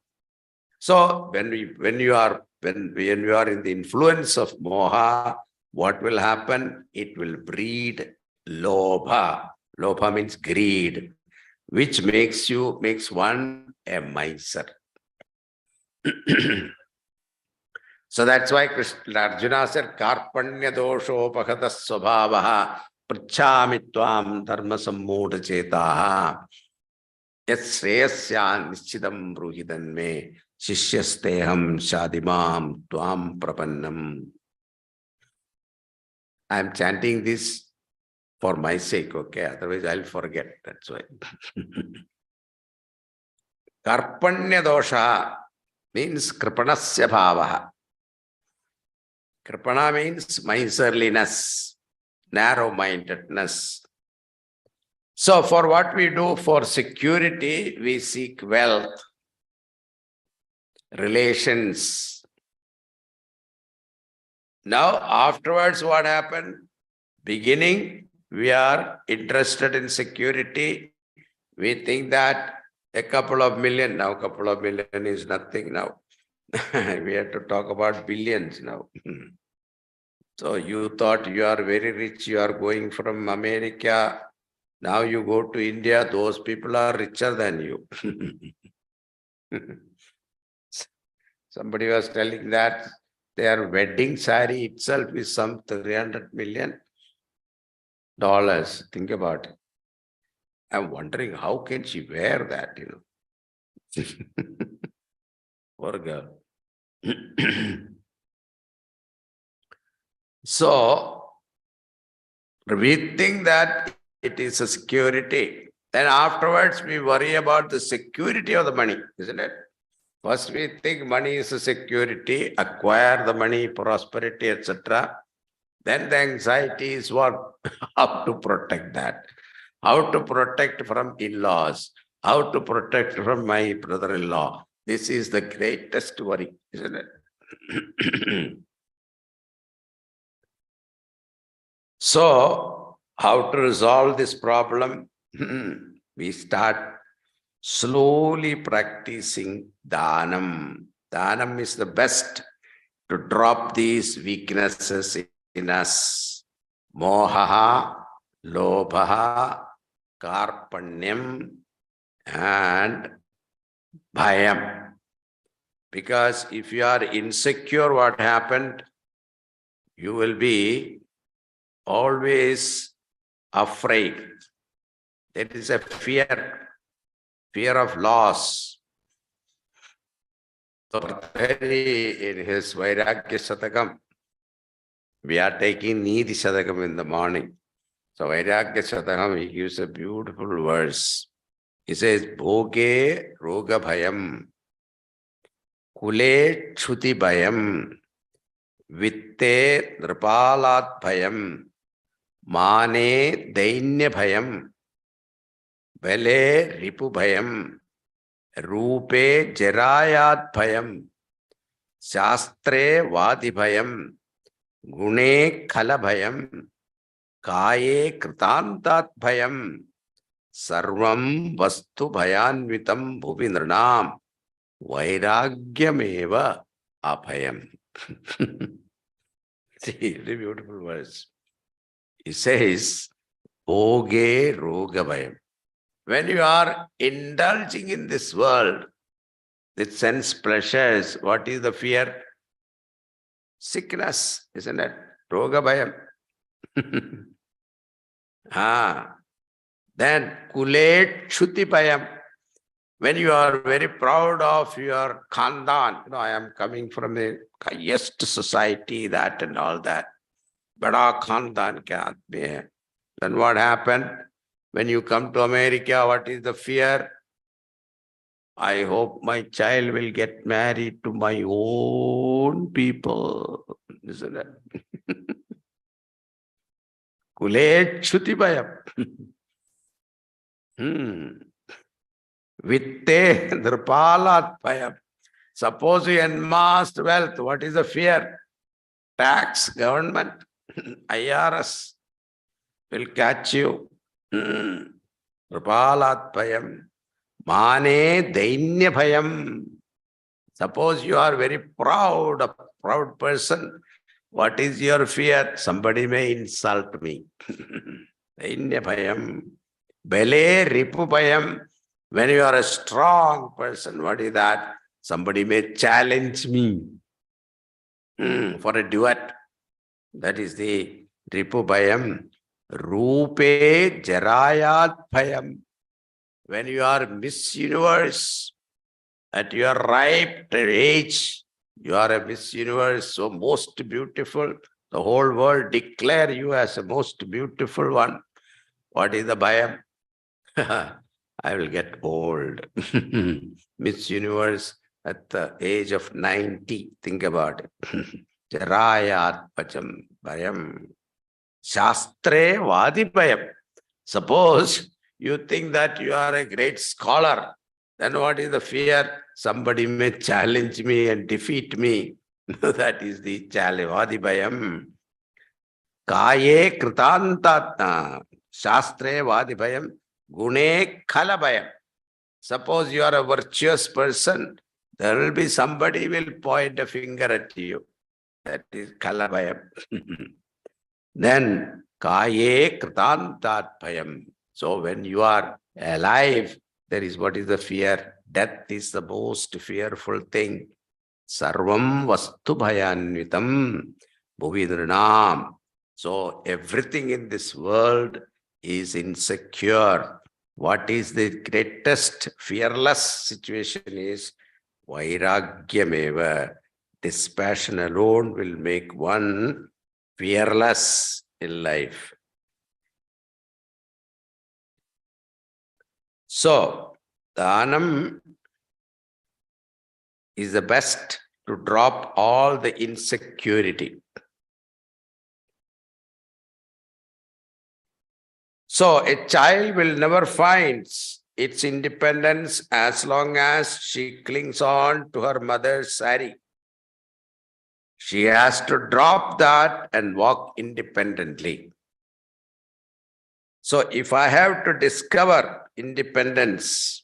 So when you are in the influence of moha, what will happen? It will breed lobha. Lobha means greed, which makes one a miser. So that's why Arjuna said, Karpanya doshopahata svabhavaha prachami tvam dharma sammoda chetaha yat shreyasya nischidam bruhidan me shishyasteham shadimam tvam prapannam. I am chanting this for my sake, okay? Otherwise I'll forget, that's why. Karpanya dosha means kripanasya bhavaha. Kripana means miserliness, narrow-mindedness. So for what we do for security, we seek wealth, relations. Now afterwards what happened? Beginning, we are interested in security. We think that a couple of million, now couple of million is nothing now. We have to talk about billions now. So you thought you are very rich, you are going from America. Now you go to India, those people are richer than you. Somebody was telling that their wedding saree itself is some $300 million. Think about it. I'm wondering how can she wear that, Poor girl. So, we think that it is a security. Then afterwards, we worry about the security of the money, isn't it? First, we think money is a security, acquire the money, prosperity, etc. Then the anxiety is what? How to protect that. How to protect from in-laws. How to protect from my brother-in-law. This is the greatest worry, isn't it? So, how to resolve this problem? We start slowly practicing dhanam. Dhanam is the best to drop these weaknesses in us. Mohaha, lobhaha, karpanyam, and bhayam. Because if you are insecure, what happened? You will be always afraid. That is a fear of loss. So Bhartahari in his Vairagya Shatakam, we are taking Nidhi Shatakam in the morning. So Vairagya Shatakam, he gives a beautiful verse. He says, Bhoge Roga Bhayam, Kule Chuti Bhayam, Vitte Nripalat Bhayam, Mane Dainya Bhayam, Bale Ripu Bhayam, Rupe Jarayat Bhayam, Shastre Vadi Bhayam, Gune Khala Bhayam, Kaye Kritantat Bhayam, Sarvam Vastu Bhayanvitam Bhupindranam, Vairagyameva Abhayam. See, very beautiful words. He says, Bhoge Roga Bhayam. When you are indulging in this world, the sense pleasures, what is the fear? Sickness, isn't it? Roga Bhayam. Then Kulet Shuti Bhayam. When you are very proud of your Khandan, I am coming from the highest society, that and all that. Bada Khandan ke aadmi hai. Then what happened? When you come to America, what is the fear? I hope my child will get married to my own people. Isn't it? Kulet Shuti Bhayam. Vitte Nripalat Bhayam. Suppose you amassed wealth, what is the fear? Tax, government, IRS will catch you. Nripalat Bhayam. Mane Dainya Bhayam. Suppose you are very proud, a proud person. What is your fear? Somebody may insult me. Dainya Bhayam. Bale Ripu Bhayam. When you are a strong person, what is that? Somebody may challenge me for a duet. That is the Ripu Bhayam. Rupe Jarayat Bhayam. When you are Miss Universe, at your ripe age, you are a Miss Universe, so most beautiful. The whole world declare you as the most beautiful one. What is the Bhayam? I will get old. Miss Universe at the age of 90. Think about it. Jarayat Pacham Bhayam. Shastre Vadi Bhayam. Suppose you think that you are a great scholar, then what is the fear? Somebody may challenge me and defeat me. That is the challenge. Vadi Bhayam. Kaye Kritantatna. Shastre Vadi Bhayam. Gune Khala Bhayam. Suppose you are a virtuous person, there will be somebody will point a finger at you. That is Khala Bhayam. Then Kaye Kritantat Bhayam. So when you are alive, there is what is the fear? Death is the most fearful thing. Sarvam Vastu Bhayanvitam Bhuvidrinam. So everything in this world is insecure. What is the greatest fearless situation is Vairagyameva. Dispassion alone will make one fearless in life. So, Dhanam is the best to drop all the insecurity. So, a child will never find its independence as long as she clings on to her mother's sari. She has to drop that and walk independently. So, if I have to discover independence,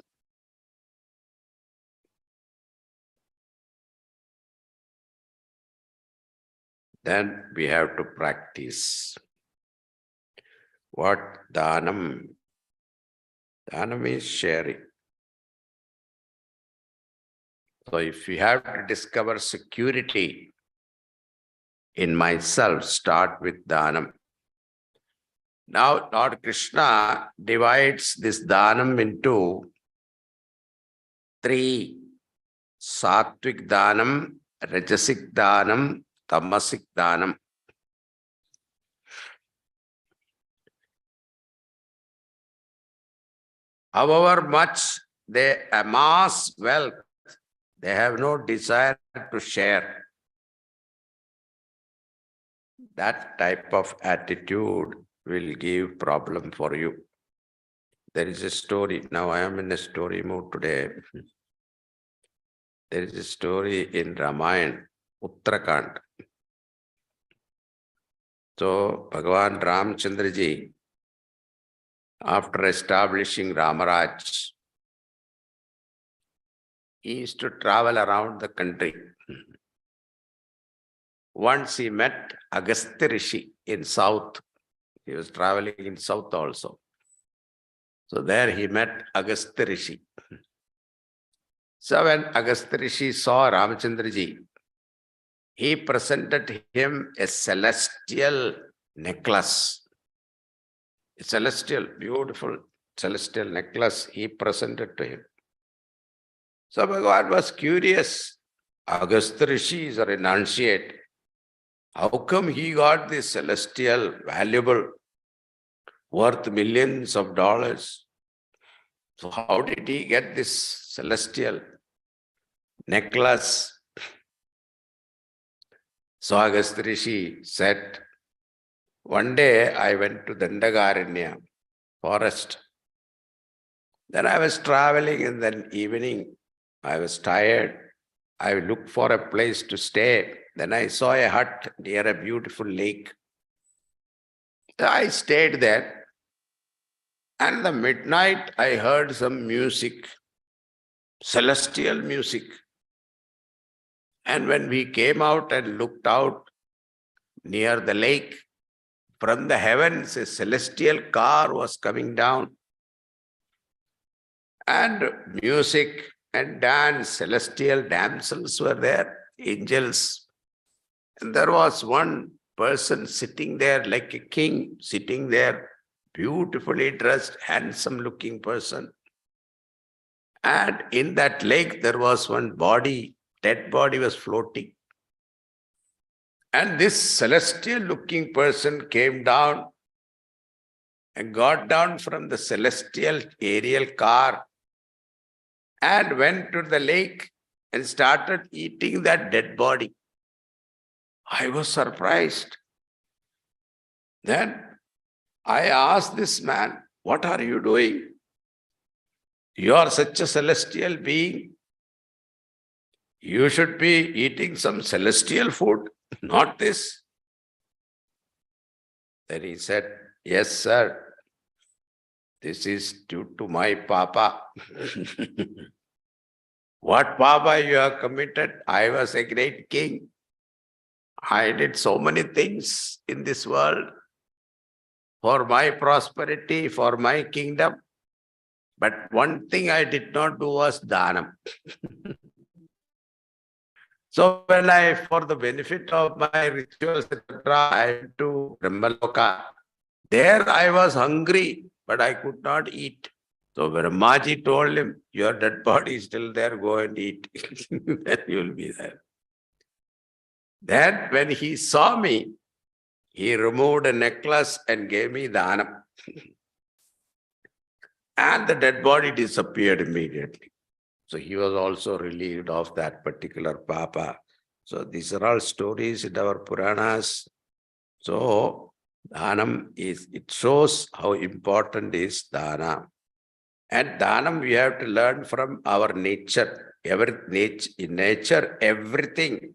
then we have to practice. What Dhanam? Dhanam is sharing. So if you have to discover security in myself, start with Dhanam. Now Lord Krishna divides this Dhanam into three Sattvic Danam, Rajasic Danam, Tamasic Danam. However much they amass wealth, they have no desire to share. That type of attitude will give problem for you. There is a story. Now I am in a story mood today. There is a story in Ramayana, Uttarakhand. So Bhagavan Ramchandraji, after establishing Ramaraj, he used to travel around the country. Once he met Agastya Rishi in south. He was traveling in south also. So there he met Agastya Rishi. So when Agastya Rishi saw Ramachandraji, he presented him a celestial necklace. A celestial, beautiful celestial necklace he presented to him. So Bhagavan was curious. Agastya Rishi is a renunciate. How come he got this celestial, valuable, worth millions of dollars? So how did he get this celestial necklace? So Agastya Rishi said, one day I went to Dandakaranya forest. Then I was traveling in the evening. I was tired. I looked for a place to stay. Then I saw a hut near a beautiful lake. So I stayed there. And in the midnight, I heard some music, celestial music. And when we came out and looked out near the lake, from the heavens, a celestial car was coming down. And music and dance, celestial damsels were there, angels. And there was one person sitting there like a king, sitting there, beautifully dressed, handsome-looking person. And in that lake, there was one body, dead body was floating. And this celestial-looking person came down and got down from the celestial aerial car and went to the lake and started eating that dead body. I was surprised. Then I asked this man, what are you doing? You are such a celestial being. You should be eating some celestial food, not this. Then he said, yes, sir. This is due to my papa. What papa you have committed? I was a great king. I did so many things in this world for my prosperity, for my kingdom. But one thing I did not do was dhanam. So when for the benefit of my rituals, etc., I went to Brahmaloka. There I was hungry, but I could not eat. So Brahmaji told him, your dead body is still there, go and eat. Then you will be there. Then when he saw me, he removed a necklace and gave me dhanam. And the dead body disappeared immediately. So he was also relieved of that particular papa. So these are all stories in our Puranas. So dhanam it shows how important is dhanam. And dhanam we have to learn from our nature. In nature, everything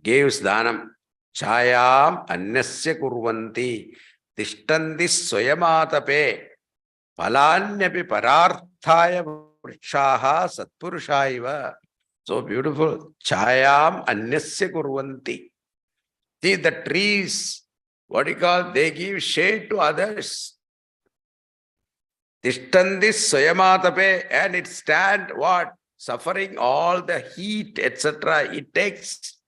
gives dhanam. Chayam anyasya kurvanti tishtanti swayamatape phalanyapi pararthaya vrikshaha satpurushaiva. So beautiful. Chayam anyasya kurvanti. See the trees, what do you call? They give shade to others. Tishtandi swayamatape, and it stand what? Suffering all the heat, etc. It takes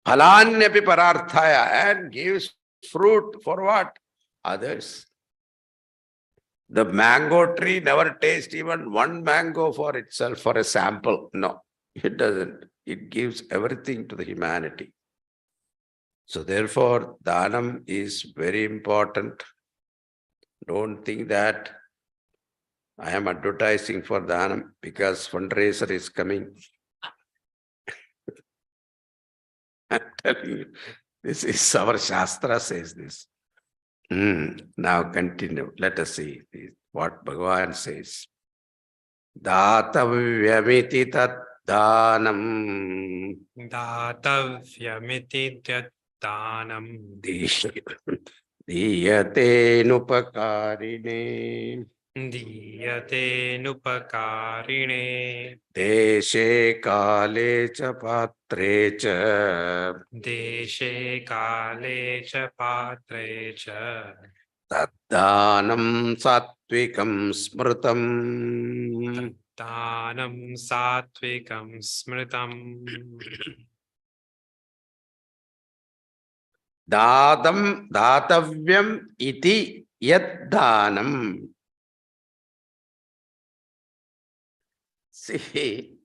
phalanyapi pararthaya and gives fruit for what? Others. The mango tree never tastes even one mango for itself for a sample. No, it doesn't. It gives everything to the humanity. So therefore, dhanam is very important. Don't think that I am advertising for dhanam because fundraiser is coming. I'm telling you, this is our Shastra says this. Now continue. Let us see what Bhagavan says. Datavyamiti tat dhanam Datavyamiti dhanam diyate nupakarine diyate nupakarine deshe kale cha patre cha deshe kale cha patre cha taddanam satvikam smritam dhanam satvikam smritam datavyam iti yad dhanam. See,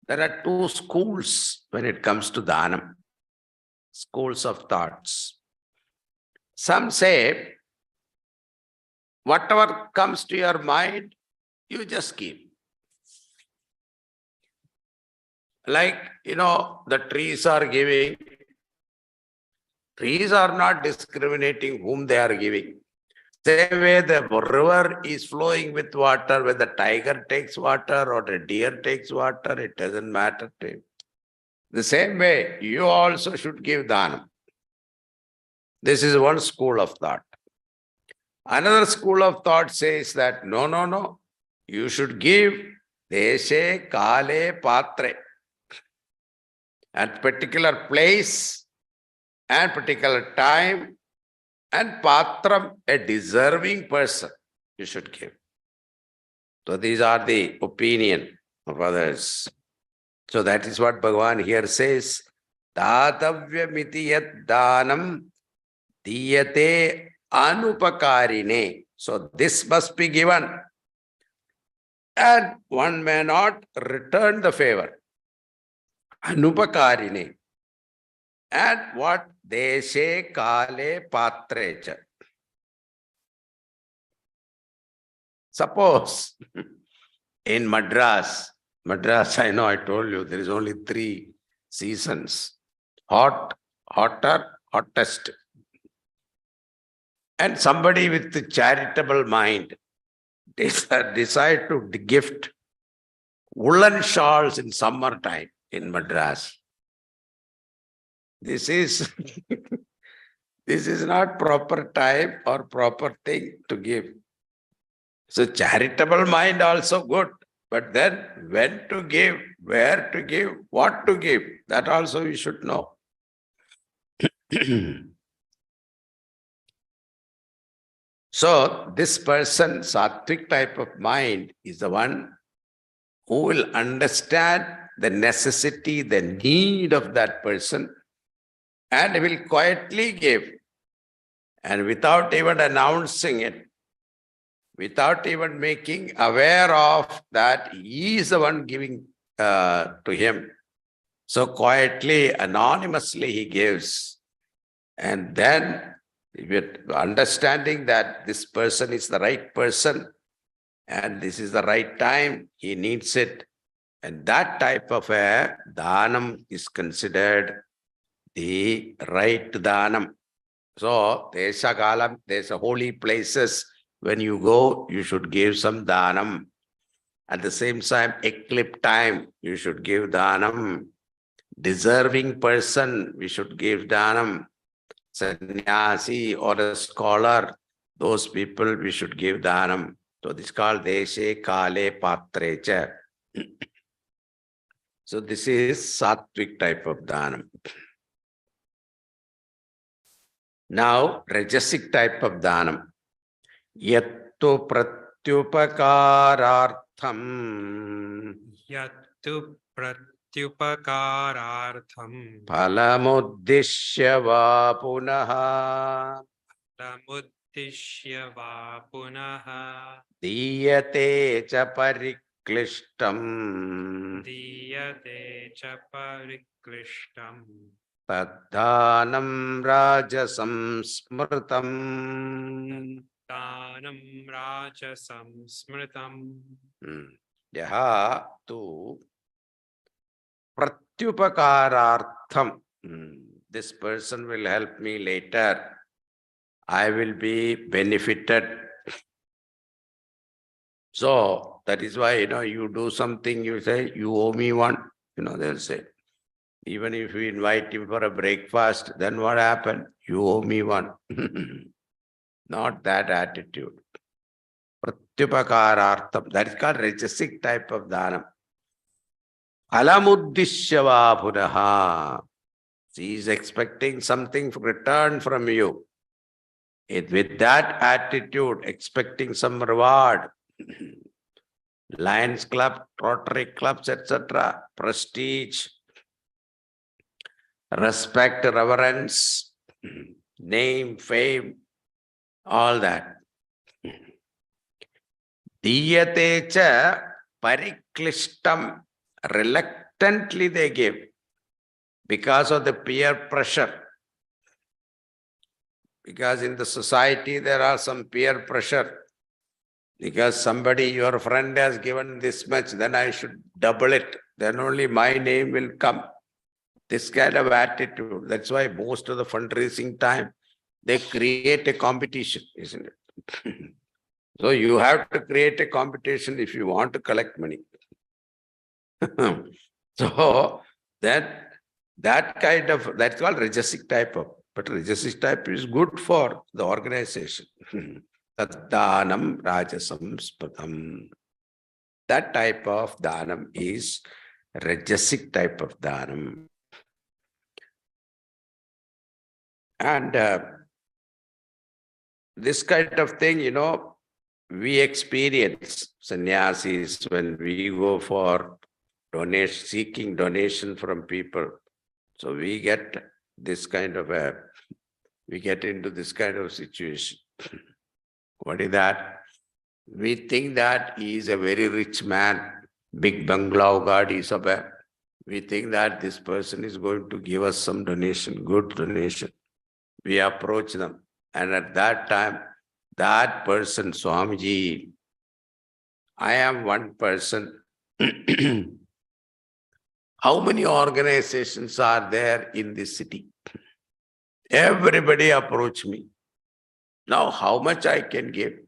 there are two schools when it comes to dhanam, schools of thoughts. Some say, whatever comes to your mind, you just give. Like, the trees are giving. Trees are not discriminating whom they are giving. Same way the river is flowing with water, when the tiger takes water or the deer takes water, it doesn't matter to him. The same way, you also should give dhanam. This is one school of thought. Another school of thought says that, no, you should give deshe, kale, patre. At particular place and particular time and patram, a deserving person, you should give. So these are the opinion of others. So that is what Bhagavan here says. Datavyamiti yad dhanam diyate anupakarine. So this must be given. And one may not return the favor. Anupakarine. And what? Deshe kale patrecha. Suppose in Madras, I know I told you, there is only 3 seasons. Hot, hotter, hottest. And somebody with the charitable mind decide to gift woolen shawls in summertime in Madras. This is not proper time or proper thing to give. So charitable mind also good, but then when to give, where to give, what to give, that also we should know. So this person, sattvic type of mind, is the one who will understand the necessity, the need of that person, and will quietly give. And without even announcing it, without even making aware of that, he is the one giving to him. So quietly, anonymously he gives. And then, with understanding that this person is the right person, and this is the right time, he needs it. And that type of a dhanam is considered the right dhanam. So, desha kalam, there's holy places. When you go, you should give some dhanam. At the same time, eclipse time, you should give dhanam. Deserving person, we should give dhanam. Sannyasi or a scholar, those people we should give dhanam. So this is called deshe kale patrecha. So this is sattvic type of dhanam. Now, rajasic type of dhanam. Yattu pratyupakarartham. Yattu pratyupakarartham Phalamuddishya va punaha. Falamuddishya va punaha diyate cha pariklishtam diyate cha pariklishtam tadhanam rajasam smritam. danam rajasam smritam Yaha tu pratyupakarartham. This person will help me later. I will be benefited. So that is why, you do something, you say, you owe me one. They'll say. Even if we invite you for a breakfast, then what happened? You owe me one. Not that attitude. Pratyupakarartham. That is called rajasic type of dhanam. Falamuddishya va punaha. She is expecting something return from you. With that attitude, expecting some reward, Lions Club, Rotary Clubs, etc., prestige, respect, reverence, name, fame, all that. Diyate cha pariklishtam. Reluctantly they give because of the peer pressure. Because in the society there are some peer pressure. Because somebody, your friend has given this much, then I should double it. Then only my name will come. This kind of attitude. That's why most of the fundraising time, they create a competition, isn't it? So you have to create a competition if you want to collect money. So that kind of, that's called rajasic type of, but rajasic type is good for the organization. Taddanam rajasam spatam. That type of dhanam is rajasic type of dhanam. And this kind of thing, we experience sannyasis when we go for donation, seeking donation from people. So we get this kind of we get into this kind of situation. What is that? We think that he is a very rich man, big bungalow gadi sabha. We think that this person is going to give us some donation, good donation. We approach them. And at that time, that person, Swamiji, I am one person. How many organizations are there in this city? Everybody approach me. Now, how much I can give?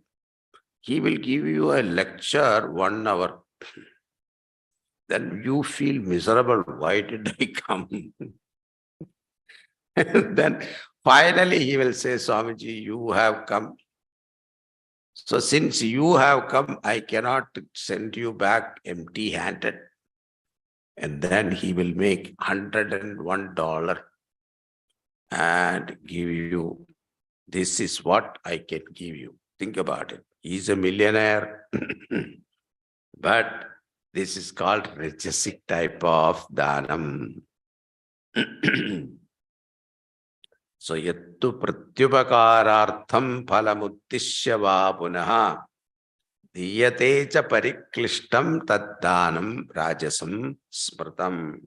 He will give you a lecture 1 hour. Then you feel miserable. Why did I come? Then finally he will say, Swamiji, you have come. So since you have come, I cannot send you back empty-handed. And then he will make $101 and give you. This is what I can give you. Think about it. He's a millionaire. But this is called rajasic type of dhanam. So yattu pratyupakarartham phalamuddishya va punaha diyate cha pariklishtam taddanam rajasam smritam.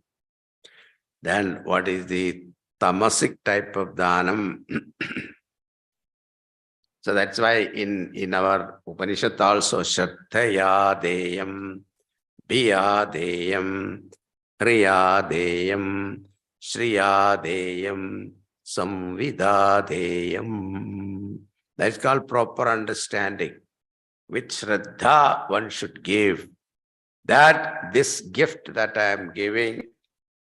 Then what is the tamasic type of dhanam? So that's why in our Upanishad also, Shraddhaya deyam, Bhiya deyam, Kriya deyam, Shriya deyam, Samvida deyam. That's called proper understanding. With Shraddha one should give. That this gift that I am giving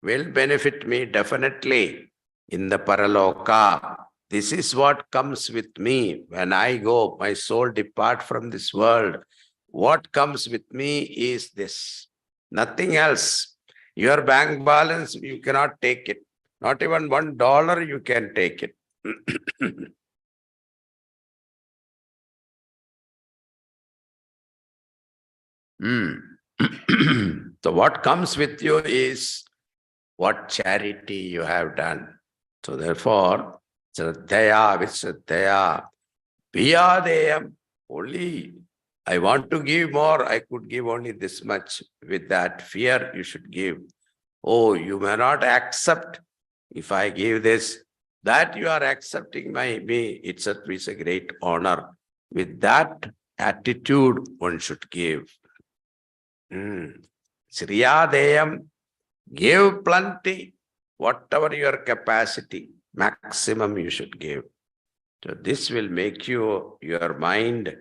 will benefit me definitely in the Paraloka. This is what comes with me. When I go, my soul depart from this world. What comes with me is this. Nothing else. Your bank balance, you cannot take it. Not even $1 you can take it. So what comes with you is what charity you have done. So therefore, Shraddhaya, with Shraddhaya, Viyadeyam, only I want to give more, I could give only this much. With that fear, you should give. Oh, you may not accept if I give this. That you are accepting me itself is a great honor. With that attitude, one should give. Sriyadeyam, give plenty, whatever your capacity, maximum you should give. So this will make your mind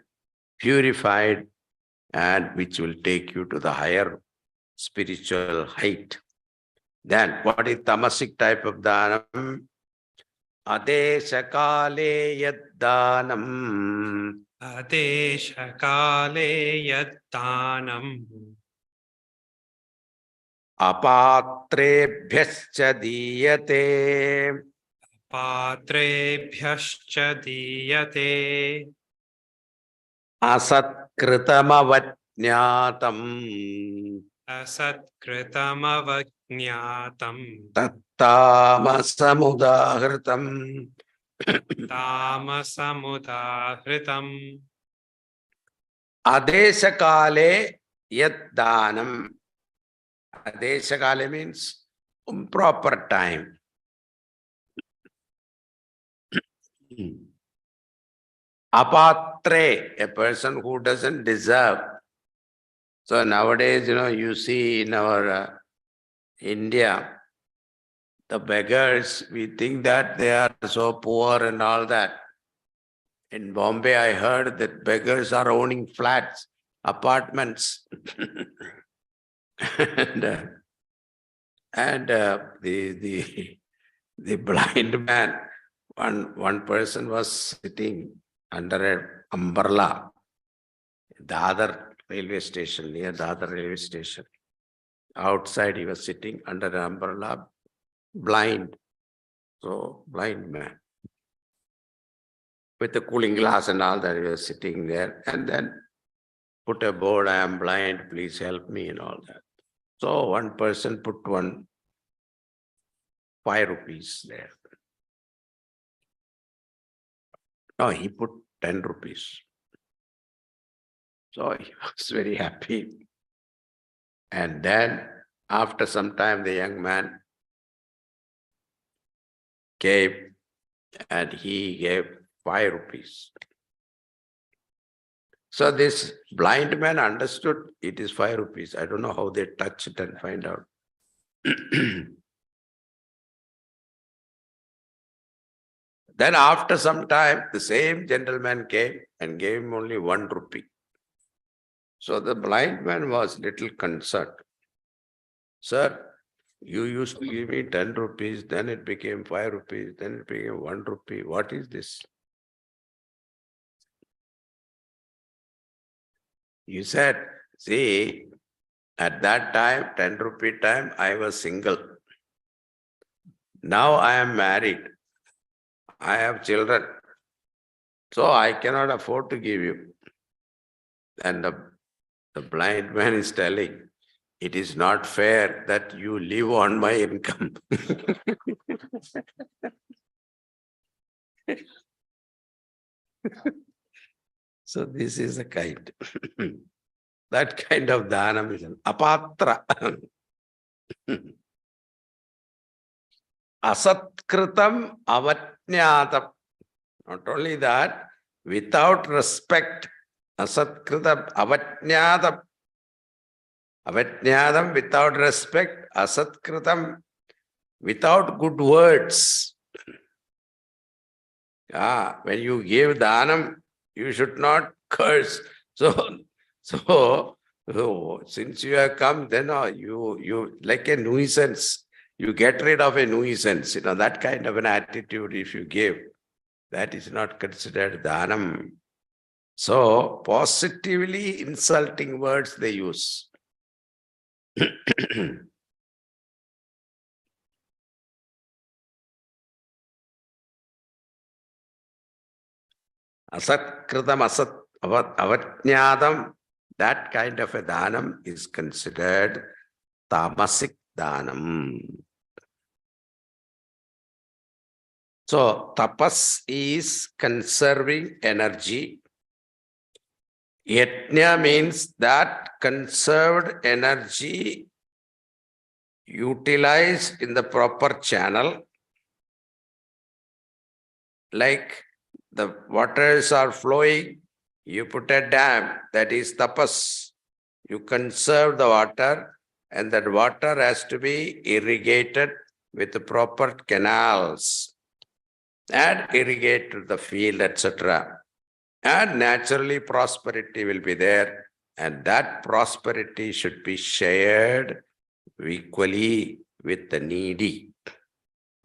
purified, and which will take you to the higher spiritual height. Then what is tamasic type of dhanam? Adeshakale yaddanam Adeshakale yaddanam apatrebhyascha diyate patrebhyascha diyate asatkritamavajñātam asatkritamavajñātam tattamasamudahritam. tamasamudahritam Adeshakale yaddanam. Adeshakale means proper time. Apatre, a person who doesn't deserve. So nowadays, you see in our India, the beggars, we think that they are so poor and all that. In Bombay, I heard that beggars are owning flats, apartments. and the blind man, one person was sitting under an umbrella, Dadar railway station, near Dadar railway station. Outside he was sitting under an umbrella, blind. So blind man. With the cooling glass and all that, he was sitting there, and then put a board, I am blind, please help me, and all that. So one person put 5 rupees there. No, he put 10 rupees. So he was very happy. And then after some time, the young man gave, and he gave 5 rupees. So this blind man understood it is 5 rupees. I don't know how they touch it and find out. Then after some time, the same gentleman came and gave him only 1 rupee. So the blind man was little concerned. Sir, you used to give me 10 rupees, then it became 5 rupees, then it became 1 rupee. What is this? You said, see, at that time, 10 rupee time, I was single. Now I am married. I have children. So I cannot afford to give you. And the blind man is telling, it is not fair that you live on my income. So this is a kind. That kind of dhanam is an apatra. Asatkritam avatnyatam. Not only that, without respect, asatkritam avatnyatam. Avatnyatam, without respect, asatkritam, without good words. When you give dhanam, you should not curse. So since you have come, then you like a nuisance. You get rid of a nuisance. That kind of an attitude if you give, that is not considered dhanam. So positively insulting words they use. Asatkritam avatnyadam, that kind of a dhanam is considered tamasic dhanam. So tapas is conserving energy. Yajna means that conserved energy utilized in the proper channel. Like the waters are flowing, you put a dam, that is tapas. You conserve the water, and that water has to be irrigated with the proper canals and irrigate the field, etc. And naturally prosperity will be there, and that prosperity should be shared equally with the needy.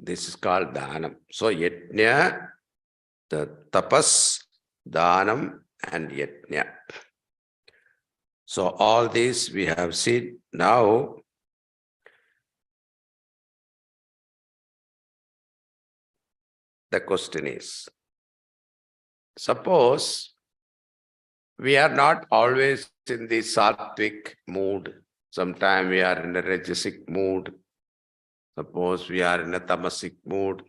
This is called dhanam. So yajna, the tapas, dhanam, and yajna. So all these we have seen. Now the question is, suppose we are not always in the sattvic mood. Sometimes we are in a rajasic mood. Suppose we are in a tamasic mood.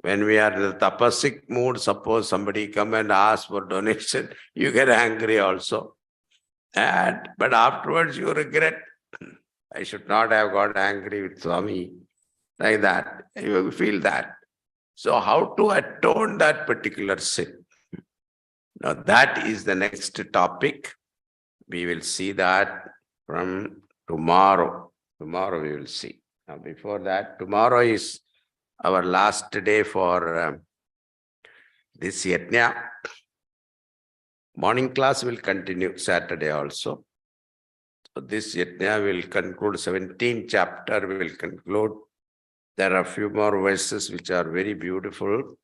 When we are in the tapasic mood, suppose somebody come and ask for donation, you get angry also. But afterwards you regret. I should not have got angry with Swami. Like that. You feel that. So how to atone that particular sin? Now that is the next topic. We will see that from tomorrow. Tomorrow we will see. Now before that, tomorrow is our last day for this yajna. Morning class will continue Saturday also. So this yajna will conclude, 17th chapter will conclude. There are a few more verses which are very beautiful.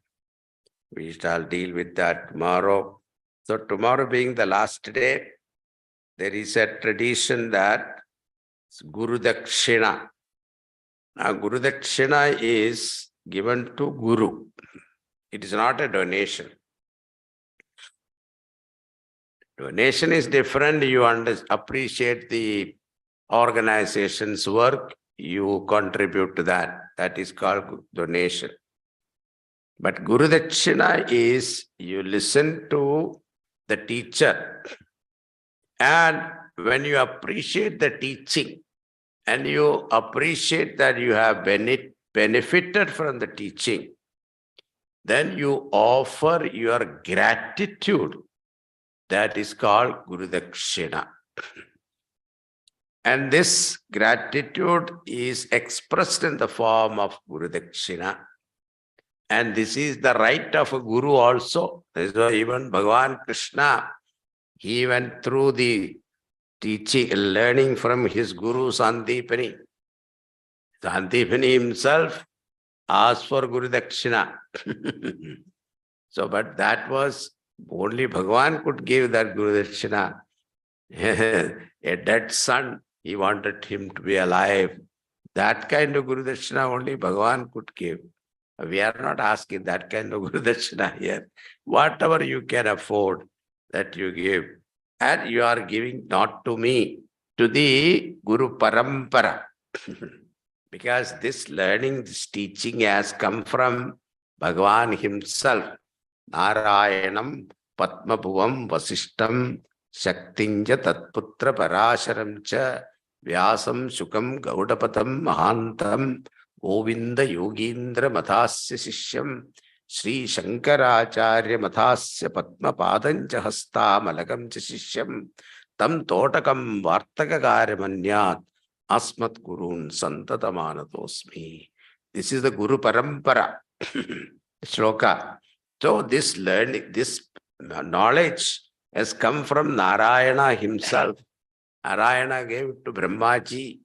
We shall deal with that tomorrow. So tomorrow being the last day, there is a tradition that Guru Dakshina. Now Guru Dakshina is given to Guru. It is not a donation. Donation is different. You appreciate the organization's work, you contribute to that. That is called donation. But Guru Dakshina is you listen to the teacher, and when you appreciate the teaching and you appreciate that you have benefited from the teaching, then you offer your gratitude. That is called Guru Dakshina. And this gratitude is expressed in the form of Guru Dakshina. And this is the right of a Guru also. That's why even Bhagavan Krishna, he went through the teaching, learning from his Guru Sandipani. Sandipani himself asked for Guru Dakshina. So, but that was only Bhagavan could give that Guru Dakshina. A dead son, he wanted him to be alive. That kind of Guru Dakshina only Bhagavan could give. We are not asking that kind of Guru Dakshina here. Whatever you can afford, that you give. And you are giving not to me, to the Guru Parampara. Because this learning, this teaching has come from Bhagavan himself. Narayanam Padmabhuvam Vasishtam Shaktinja Tatputra Parasharam Vyasam Shukam Gaudapatam Mahantam Govinda Yogindra Mathasya Sishyam Sri Shankaracharya Mathasya Padma Padancha Hasta Malakam Sishyam Tam Totakam Vartakakarya Manyat Asmat Gurun Santatamanatosmi. This is the Guru Parampara shloka. So this learning, this knowledge has come from Narayana himself. Narayana gave it to Brahmaji.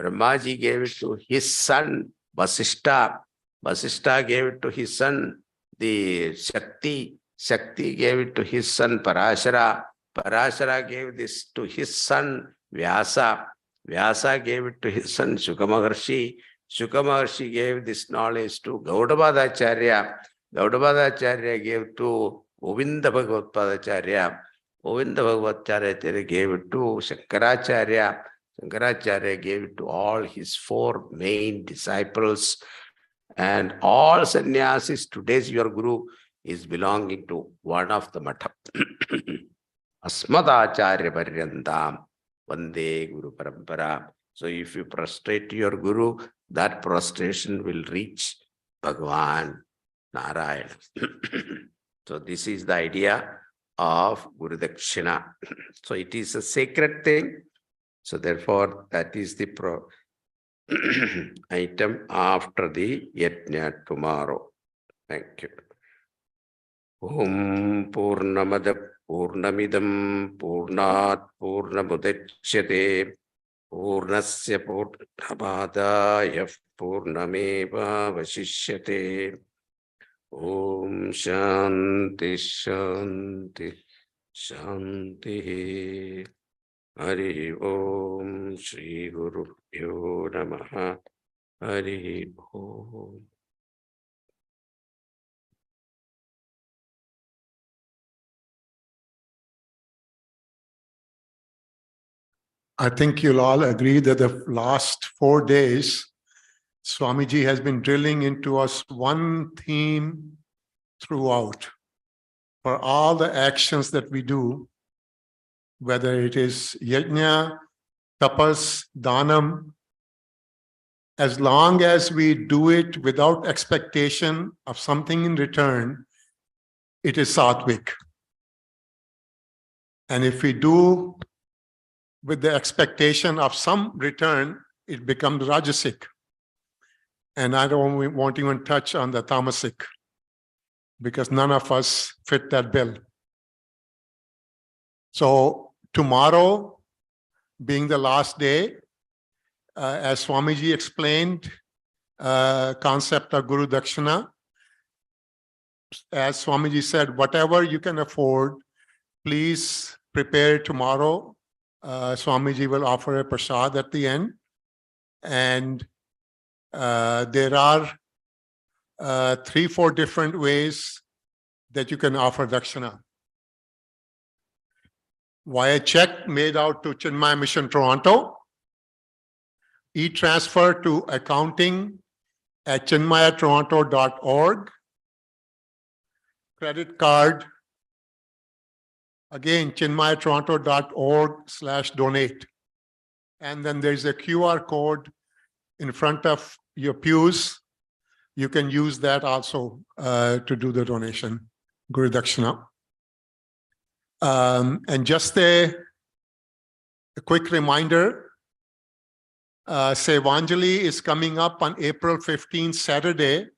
Brahmaji gave it to his son Vasishta. Vasishta gave it to his son the Shakti. Shakti gave it to his son Parashara. Parashara gave this to his son Vyasa. Vyasa gave it to his son Shukamaharshi. Shukamaharshi gave this knowledge to Gaudapadacharya. Gaudapadacharya gave to Govinda Bhagavatpadacharya. Govinda Bhagavatacharya gave it to Shankaracharya. Shankaracharya gave it to all his 4 main disciples. And all sannyasis, today's your guru is belonging to one of the matha. Asmadacharya Paryandam Vande Guru Parampara. So if you prostrate to your guru, that prostration will reach Bhagavan Narayana. So this is the idea of Guru Dakshina. So it is a sacred thing. So therefore, that is the item after the yajna tomorrow. Thank you. Om Purnamada Purnamidam Purnat Purnamudachyate Purnasya Purnamadaya Purnameva Vasishyate. Om Shanti Shanti Shanti. Hari Om Shri Guru Pyo Namaha. Hari Om. I think you'll all agree that the last 4 days, Swamiji has been drilling into us one theme throughout. For all the actions that we do, whether it is yajna, tapas, danam, as long as we do it without expectation of something in return, it is sattvic. And if we do with the expectation of some return, it becomes rajasic. And I don't want to even touch on the tamasic, because none of us fit that bill. So tomorrow, being the last day, as Swamiji explained, concept of Guru Dakshina, as Swamiji said, whatever you can afford, please prepare tomorrow. Swamiji will offer a prasad at the end. And there are 3-4 different ways that you can offer Dakshina. Via check made out to Chinmaya Mission Toronto, e-transfer to accounting@chinmayatoronto.org, credit card, again, chinmayatoronto.org/donate. And then there's a QR code in front of your pews. You can use that also to do the donation, Guru Dakshina. And just a quick reminder, Sevanjali is coming up on April 15th, Saturday,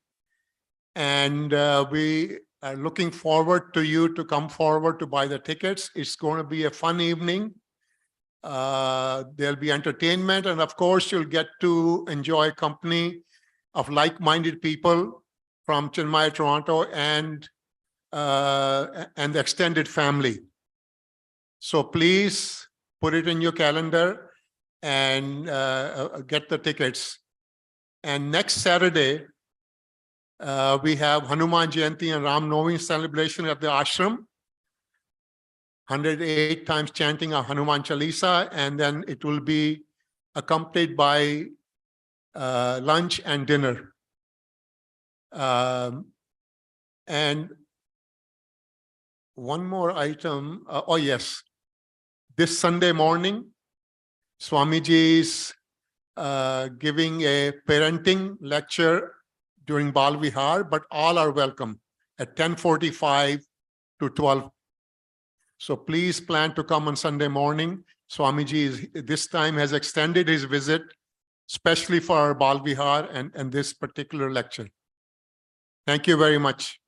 and we are looking forward to you to come forward to buy the tickets. It's going to be a fun evening. There'll be entertainment, and of course, you'll get to enjoy company of like-minded people from Chinmaya Toronto and the extended family. So please put it in your calendar and get the tickets. And next Saturday, we have Hanuman Jayanti and Ram Navami celebration at the ashram. 108 times chanting of Hanuman Chalisa, and then it will be accompanied by lunch and dinner. And one more item. Oh, yes. This Sunday morning, Swamiji is giving a parenting lecture during Bal Vihar, but all are welcome at 10:45 to 12. So please plan to come on Sunday morning. Swamiji this time has extended his visit, especially for our Bal Vihar and this particular lecture. Thank you very much.